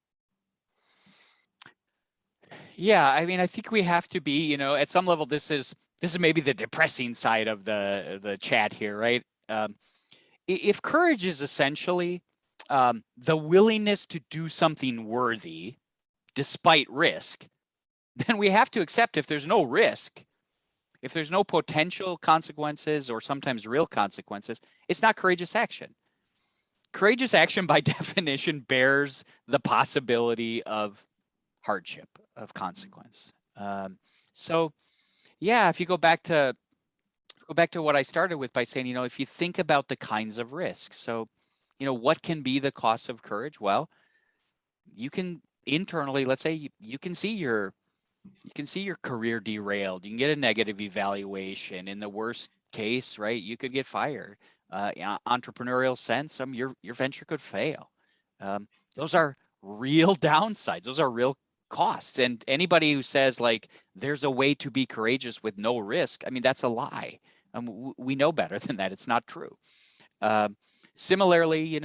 Yeah, I mean, I think we have to be, at some level, this is maybe the depressing side of the chat here, right? If courage is essentially the willingness to do something worthy despite risk, then we have to accept if there's no risk, if there's no potential consequences or sometimes real consequences, it's not courageous action. Courageous action, by definition, bears the possibility of hardship, of consequence. So yeah, if you go back to what I started with by saying, if you think about the kinds of risks, so what can be the cost of courage? Well, you can internally, let's say you can see your career derailed. You can get a negative evaluation. In the worst case, right, you could get fired. Entrepreneurial sense, your venture could fail. Those are real downsides. Those are real costs. And anybody who says like there's a way to be courageous with no risk, I mean, that's a lie. We know better than that. It's not true. Similarly,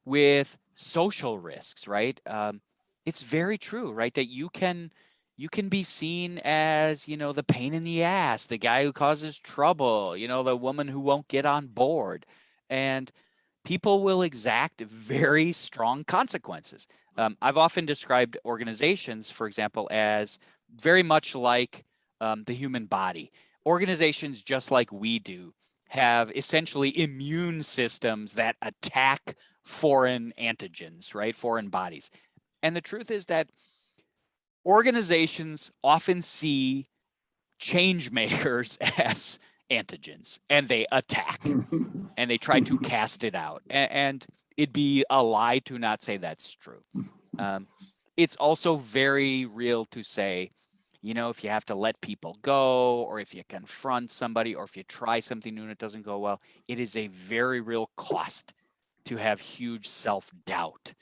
with social risks, right? It's very true, right? That you can be seen as, the pain in the ass, the guy who causes trouble, the woman who won't get on board. And people will exact very strong consequences. I've often described organizations, for example, as very much like the human body. Organizations, just like we do, have essentially immune systems that attack foreign antigens, right? Foreign bodies. And the truth is that organizations often see change makers as antigens, and they attack and they try to cast it out. And it'd be a lie to not say that's true. It's also very real to say, if you have to let people go, or if you confront somebody, or if you try something new and it doesn't go well, it is a very real cost to have huge self-doubt,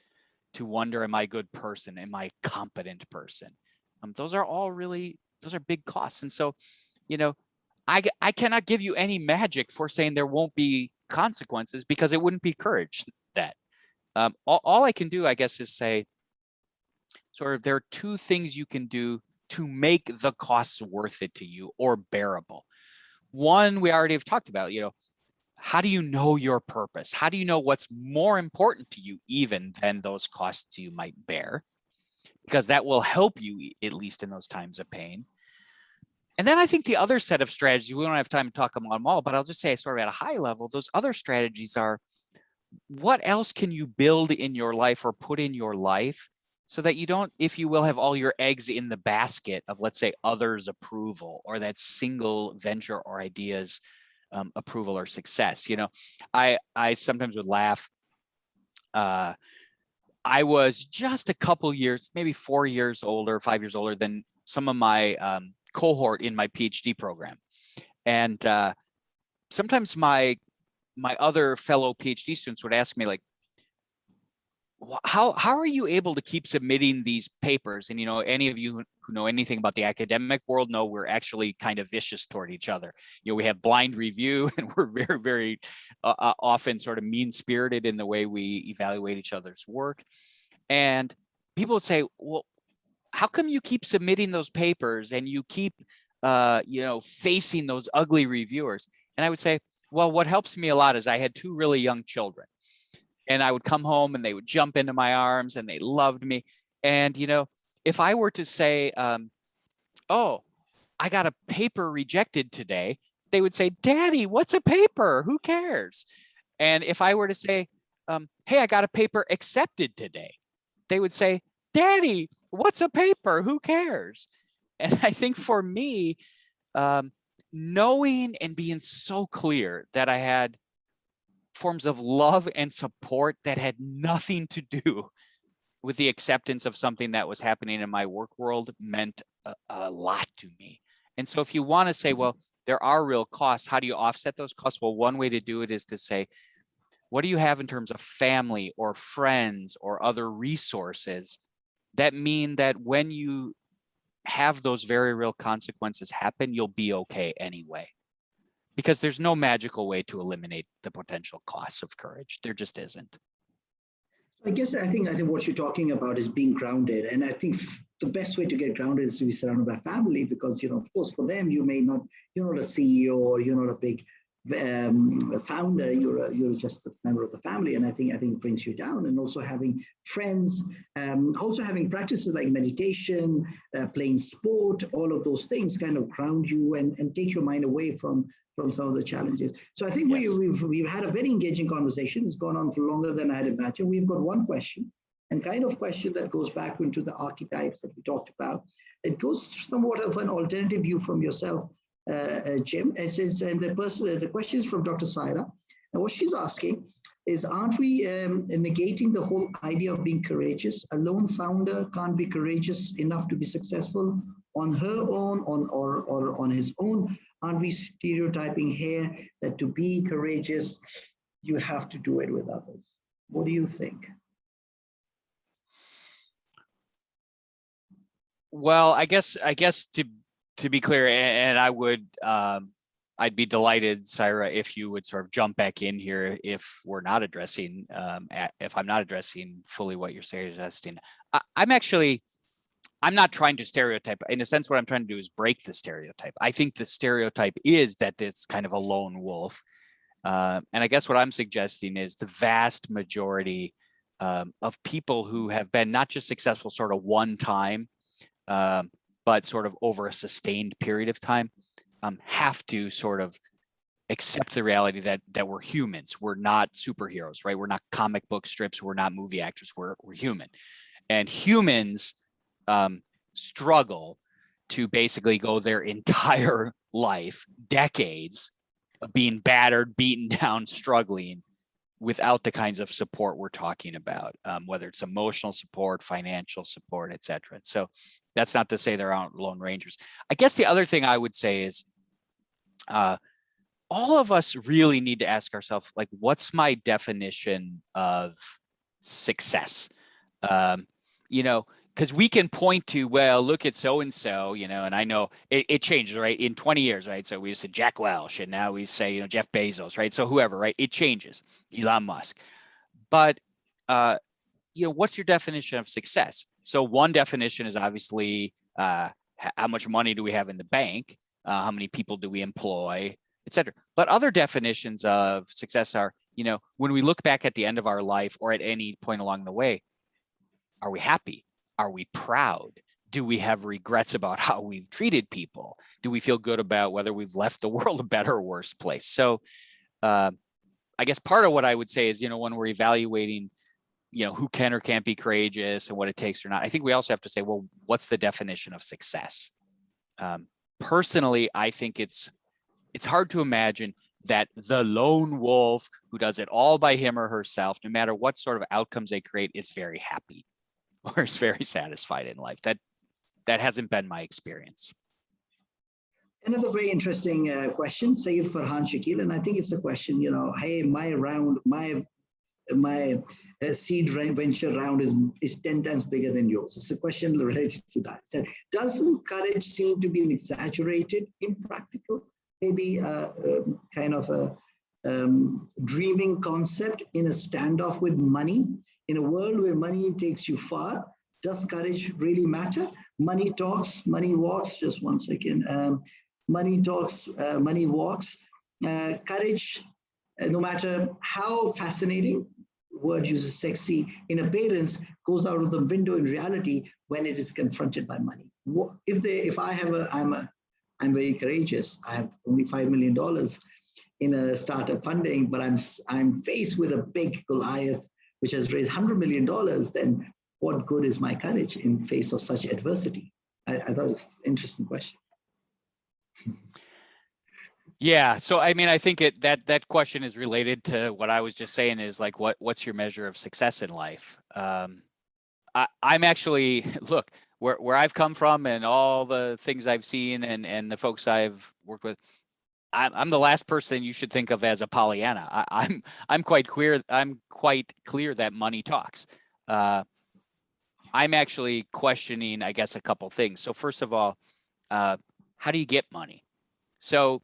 to wonder, am I a good person? Am I a competent person? Those are big costs. And so, I cannot give you any magic for saying there won't be consequences, because it wouldn't be courage that. All I can do, I guess, is say sort of there are 2 things you can do to make the costs worth it to you or bearable. One, we already have talked about, how do you know your purpose? How do you know what's more important to you even than those costs you might bear? Because that will help you, at least in those times of pain. And then I think the other set of strategies, we don't have time to talk about them all, but I'll just say sort of at a high level, those other strategies are, what else can you build in your life or put in your life so that you don't, if you will, have all your eggs in the basket of, let's say, others' approval or that single venture or idea's approval or success. I sometimes would laugh. I was just a couple years, maybe 4 years older, 5 years older than some of my cohort in my PhD program. And sometimes my other fellow PhD students would ask me, like, how are you able to keep submitting these papers? And, any of you who know anything about the academic world know we're actually kind of vicious toward each other. We have blind review, and we're very, very often sort of mean-spirited in the way we evaluate each other's work. And people would say, well, how come you keep submitting those papers and you keep, facing those ugly reviewers? And I would say, well, what helps me a lot is I had 2 really young children. And I would come home and they would jump into my arms and they loved me. And, if I were to say, oh, I got a paper rejected today, they would say, Daddy, what's a paper? Who cares? And if I were to say, hey, I got a paper accepted today, they would say, Daddy, what's a paper? Who cares? And I think for me, knowing and being so clear that I had forms of love and support that had nothing to do with the acceptance of something that was happening in my work world meant a lot to me. And so if you want to say, well, there are real costs, how do you offset those costs? Well, one way to do it is to say, what do you have in terms of family or friends or other resources that mean that when you have those very real consequences happen, you'll be okay anyway? Because there's no magical way to eliminate the potential costs of courage. There just isn't. I think what you're talking about is being grounded. And I think the best way to get grounded is to be surrounded by family, because, of course, for them, you're not a CEO, or you're not a big founder, you're just a member of the family. And I think it brings you down. And also having friends, also having practices like meditation, playing sport, all of those things kind of ground you and take your mind away from some of the challenges. So I think yes, we've had a very engaging conversation. It's gone on for longer than I had imagined. We've got one question, and kind of question that goes back into the archetypes that we talked about. It goes somewhat of an alternative view from yourself, Jim. It says, and the question is from Dr. Saira. And what she's asking is, aren't we negating the whole idea of being courageous? A lone founder can't be courageous enough to be successful on her own, or on his own. Aren't we stereotyping here that to be courageous, you have to do it with others? What do you think? Well, I guess to be clear, and I would, I'd be delighted, Saira, if you would sort of jump back in here if we're not addressing, if I'm not addressing fully what you're suggesting. I'm not trying to stereotype. In a sense, what I'm trying to do is break the stereotype. I think the stereotype is that it's kind of a lone wolf. And I guess what I'm suggesting is the vast majority of people who have been not just successful sort of one time, but sort of over a sustained period of time, have to sort of accept the reality that we're humans. We're not superheroes, right? We're not comic book strips. We're not movie actors. We're human. And humans struggle to basically go their entire life, decades of being battered, beaten down, struggling without the kinds of support we're talking about, whether it's emotional support, financial support, et cetera. So that's not to say there aren't lone rangers. I guess the other thing I would say is all of us really need to ask ourselves, like, what's my definition of success? Because we can point to, well, look at so-and-so, and I know it changes, right? In 20 years, right? So we used to Jack Welch, and now we say, Jeff Bezos, right? So whoever, right? It changes, Elon Musk. But, what's your definition of success? So one definition is obviously how much money do we have in the bank? How many people do we employ, et cetera. But other definitions of success are, when we look back at the end of our life or at any point along the way, are we happy? Are we proud? Do we have regrets about how we've treated people? Do we feel good about whether we've left the world a better or worse place? So I guess part of what I would say is, when we're evaluating, who can or can't be courageous and what it takes or not, I think we also have to say, well, what's the definition of success? Personally, I think it's hard to imagine that the lone wolf who does it all by him or herself, no matter what sort of outcomes they create, is very happy or is very satisfied in life. That hasn't been my experience. Another very interesting question, Sayyid Farhan Shakil, and I think it's a question, hey, my my seed venture round is 10 times bigger than yours. It's a question related to that. So doesn't courage seem to be an exaggerated, impractical, maybe kind of a dreaming concept in a standoff with money? In a world where money takes you far, does courage really matter? Money talks, money walks. Just one second. Money talks, money walks. Courage, no matter how fascinating, word uses sexy in appearance, goes out of the window in reality when it is confronted by money. I'm very courageous. I have only $5 million in a startup funding, but I'm faced with a big Goliath which has raised $100 million. Then what good is my courage in face of such adversity? I thought it's an interesting question. Yeah. So, I mean, I think that question is related to what I was just saying is like, what's your measure of success in life? I'm actually, look, where I've come from and all the things I've seen and the folks I've worked with, I'm the last person you should think of as a Pollyanna. I'm quite clear. I'm quite clear that money talks. I'm actually questioning, I guess, a couple things. So first of all, how do you get money? So,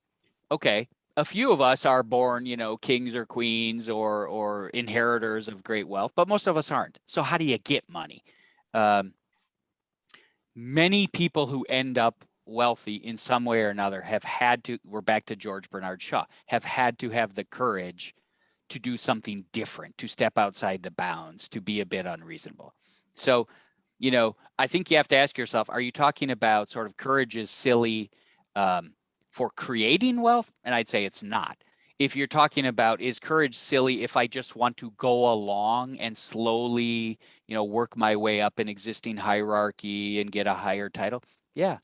okay, a few of us are born, kings or queens or inheritors of great wealth, but most of us aren't. So how do you get money? Many people who end up wealthy in some way or another have had to, we're back to George Bernard Shaw, have had to have the courage to do something different, to step outside the bounds, to be a bit unreasonable. So, I think you have to ask yourself, are you talking about sort of courage is silly for creating wealth? And I'd say it's not. If you're talking about, is courage silly if I just want to go along and slowly, work my way up an existing hierarchy and get a higher title? Yeah,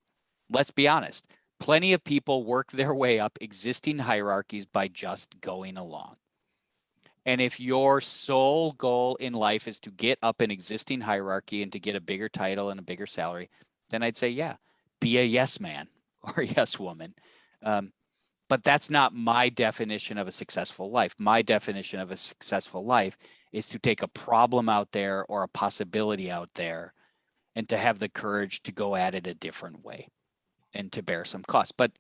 let's be honest. Plenty of people work their way up existing hierarchies by just going along. And if your sole goal in life is to get up an existing hierarchy and to get a bigger title and a bigger salary, then I'd say, yeah, be a yes man or a yes woman. But that's not my definition of a successful life. My definition of a successful life is to take a problem out there or a possibility out there and to have the courage to go at it a different way and to bear some cost. But,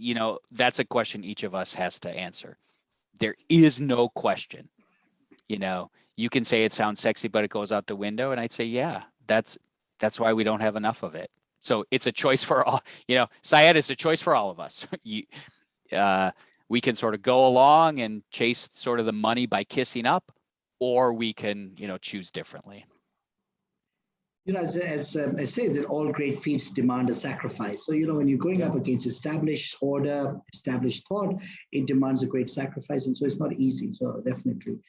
that's a question each of us has to answer. There is no question. You can say it sounds sexy, but it goes out the window. And I'd say, yeah, that's why we don't have enough of it. So it's a choice for all, Syed, it's a choice for all of us. We can sort of go along and chase sort of the money by kissing up, or we can, choose differently. As I say, that all great feats demand a sacrifice. So, when you're going up against established order, established thought, it demands a great sacrifice. And so it's not easy. So definitely,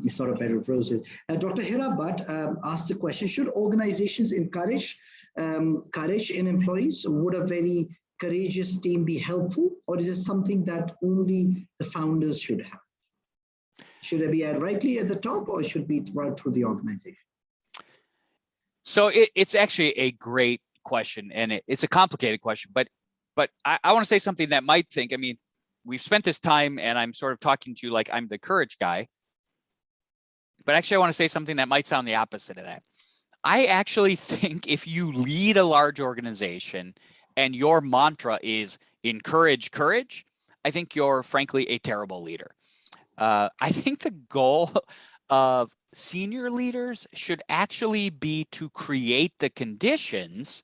it's not a bed of roses. Dr. Hira Bhatt asked the question, should organizations encourage courage in employees? Would a very courageous team be helpful? Or is it something that only the founders should have? Should it be rightly at the top or should it be right through the organization? So it's actually a great question, and it's a complicated question, but I want to say something that might think, we've spent this time and I'm sort of talking to you like I'm the courage guy, but actually I want to say something that might sound the opposite of that. I actually think if you lead a large organization and your mantra is encourage courage, I think you're frankly a terrible leader. I think the goal of senior leaders should actually be to create the conditions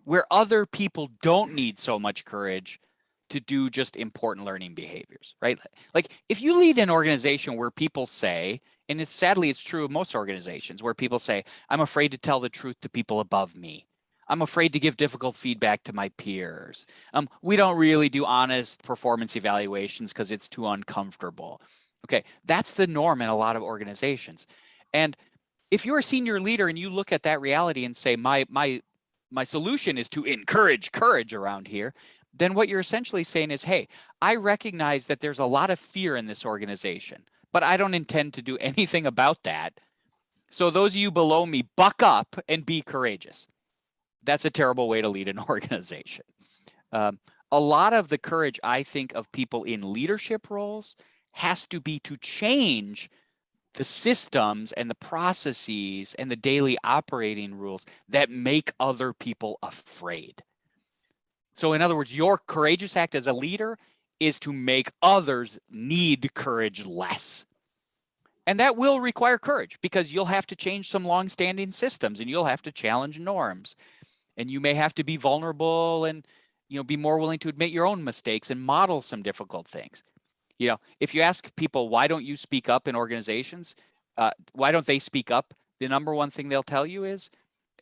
where other people don't need so much courage to do just important learning behaviors, right? Like if you lead an organization where people say, and it's true of most organizations, where people say, I'm afraid to tell the truth to people above me. I'm afraid to give difficult feedback to my peers. We don't really do honest performance evaluations because it's too uncomfortable. Okay, that's the norm in a lot of organizations. And if you're a senior leader and you look at that reality and say, my solution is to encourage courage around here, then what you're essentially saying is, hey, I recognize that there's a lot of fear in this organization, but I don't intend to do anything about that. So those of you below me, buck up and be courageous. That's a terrible way to lead an organization. A lot of the courage, I think, of people in leadership roles has to be to change the systems and the processes and the daily operating rules that make other people afraid. So in other words, your courageous act as a leader is to make others need courage less. And that will require courage, because you'll have to change some long-standing systems, and you'll have to challenge norms, and you may have to be vulnerable and, be more willing to admit your own mistakes and model some difficult things. If you ask people, why don't you speak up in organizations? Why don't they speak up? The number one thing they'll tell you is,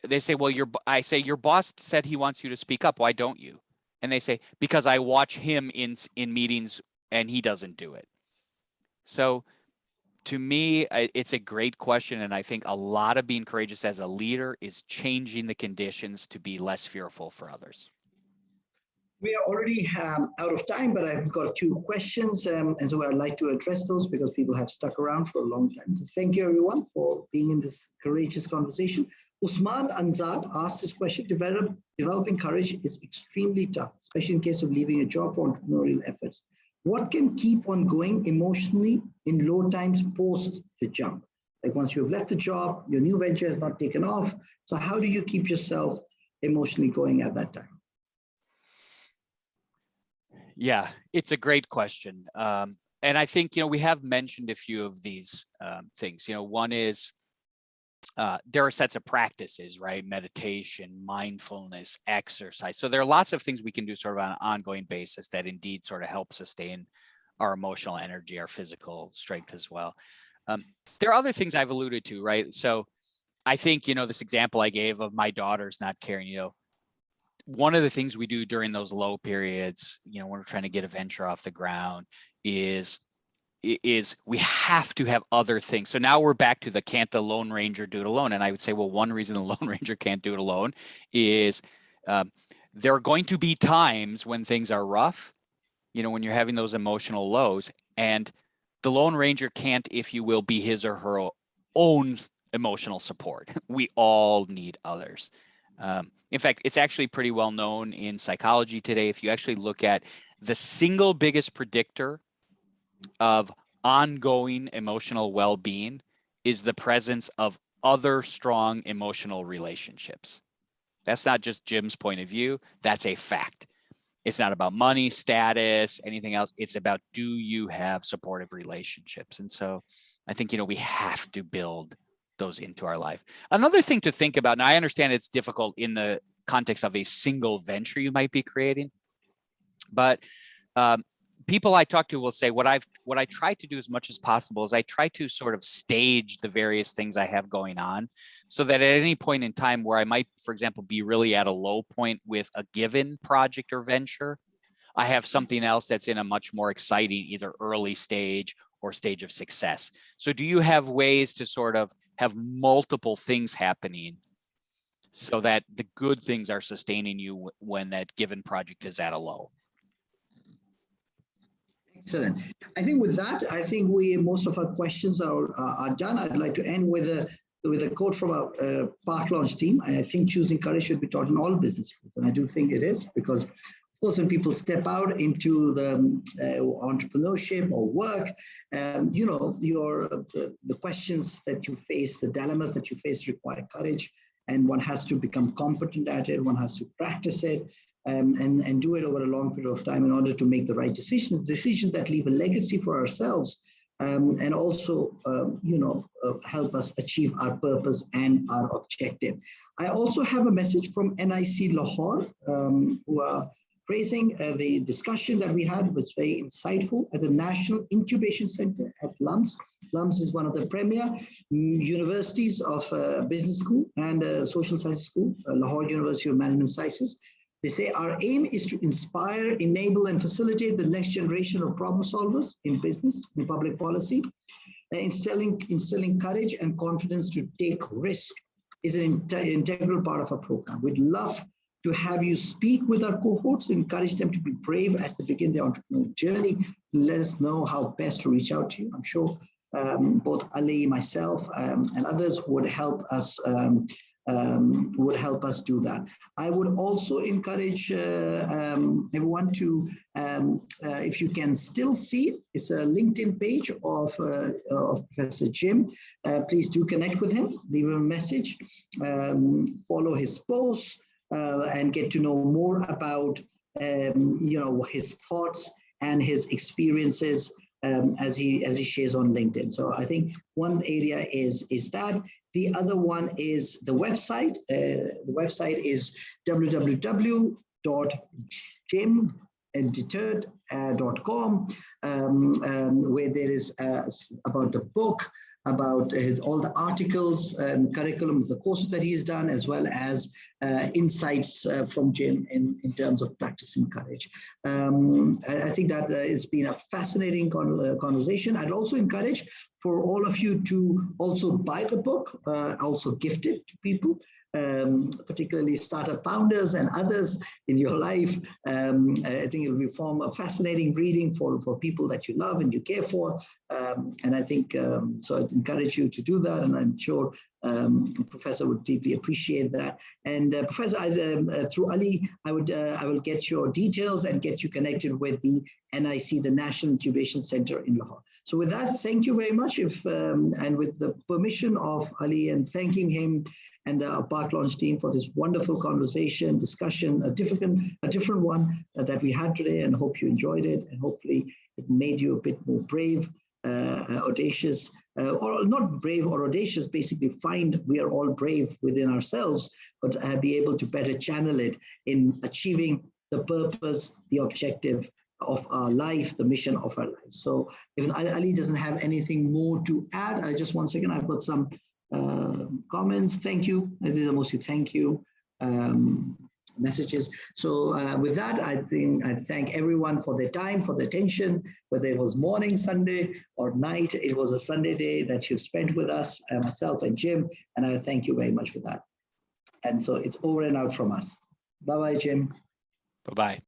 they say, well, I say, your boss said he wants you to speak up. Why don't you? And they say, because I watch him in meetings and he doesn't do it. So to me, it's a great question. And I think a lot of being courageous as a leader is changing the conditions to be less fearful for others. We are already out of time, but I've got a few questions, and so I'd like to address those because people have stuck around for a long time. So thank you, everyone, for being in this courageous conversation. Usman Anzad asked this question: developing courage is extremely tough, especially in case of leaving a job for entrepreneurial efforts. What can keep one going emotionally in low times post the jump? Like once you've left the job, your new venture has not taken off. So how do you keep yourself emotionally going at that time? Yeah, it's a great question. And I think, we have mentioned a few of these things. One is there are sets of practices, right? Meditation, mindfulness, exercise. So there are lots of things we can do sort of on an ongoing basis that indeed sort of help sustain our emotional energy, our physical strength as well. There are other things I've alluded to, right? So I think, this example I gave of my daughters not caring, one of the things we do during those low periods, when we're trying to get a venture off the ground is we have to have other things. So now we're back to can't the Lone Ranger do it alone? And I would say, well, one reason the Lone Ranger can't do it alone is there are going to be times when things are rough, when you're having those emotional lows, and the Lone Ranger can't, if you will, be his or her own emotional support. We all need others. In fact, it's actually pretty well known in psychology today. If you actually look at the single biggest predictor of ongoing emotional well-being is the presence of other strong emotional relationships. That's not just Jim's point of view. That's a fact. It's not about money, status, anything else. It's about, do you have supportive relationships? And so I think, we have to build those into our life. Another thing to think about, and I understand it's difficult in the context of a single venture you might be creating, but people I talk to will say what I try to do as much as possible is I try to sort of stage the various things I have going on, so that at any point in time where I might, for example, be really at a low point with a given project or venture, I have something else that's in a much more exciting either early stage or stage of success. So do you have ways to sort of have multiple things happening so that the good things are sustaining you when that given project is at a low? Excellent. I think with that, most of our questions are done. I'd like to end with a quote from our Park Launch team. I think choosing courage should be taught in all business schools, and I do think it is, because of course, when people step out into the entrepreneurship or work, the questions that you face, the dilemmas that you face require courage, and one has to become competent at it. One has to practice it and do it over a long period of time in order to make the right decisions that leave a legacy for ourselves, and also, help us achieve our purpose and our objective. I also have a message from NIC Lahore, who are praising the discussion that we had. Was very insightful at the National Incubation Center at LUMS. LUMS is one of the premier universities of business school and social sciences school, Lahore University of Management Sciences. They say our aim is to inspire, enable, and facilitate the next generation of problem solvers in business, in public policy. Instilling courage and confidence to take risk is an integral part of our program. We'd love to have you speak with our cohorts, encourage them to be brave as they begin their entrepreneurial journey. Let us know how best to reach out to you. I'm sure both Ali, myself, and others would help us would help us do that. I would also encourage everyone to, if you can still see, it's a LinkedIn page of Professor Jim. Please do connect with him, leave him a message, follow his posts, and get to know more about his thoughts and his experiences as he shares on LinkedIn. So I think one area is that. The other one is the website. The website is www.jimandetert.com, where there is about the book, about all the articles and curriculum of the courses that he's done, as well as insights from Jim in terms of practicing courage. I think that it's been a fascinating conversation. I'd also encourage for all of you to also buy the book, also gift it to people. Particularly startup founders and others in your life. I think it will form a fascinating reading for people that you love and you care for. And I think, so I'd encourage you to do that. And I'm sure Professor would deeply appreciate that. And Professor, through Ali, I will get your details and get you connected with the NIC, the National Incubation Center in Lahore. So with that, thank you very much. And with the permission of Ali and thanking him and our Park Launch team for this wonderful conversation, discussion, a different one that we had today, and hope you enjoyed it, and hopefully it made you a bit more brave, audacious, or not brave or audacious, basically find we are all brave within ourselves, but be able to better channel it in achieving the purpose, the objective of our life, the mission of our life. So if Ali doesn't have anything more to add, just 1 second, I've got some comments. Thank you. These are mostly thank you messages. So with that, I think I thank everyone for their time, for their attention, whether it was morning Sunday or night. It was a Sunday day that you spent with us, myself and Jim, and I thank you very much for that. And so it's over and out from us. Bye-bye, Jim. Bye-bye.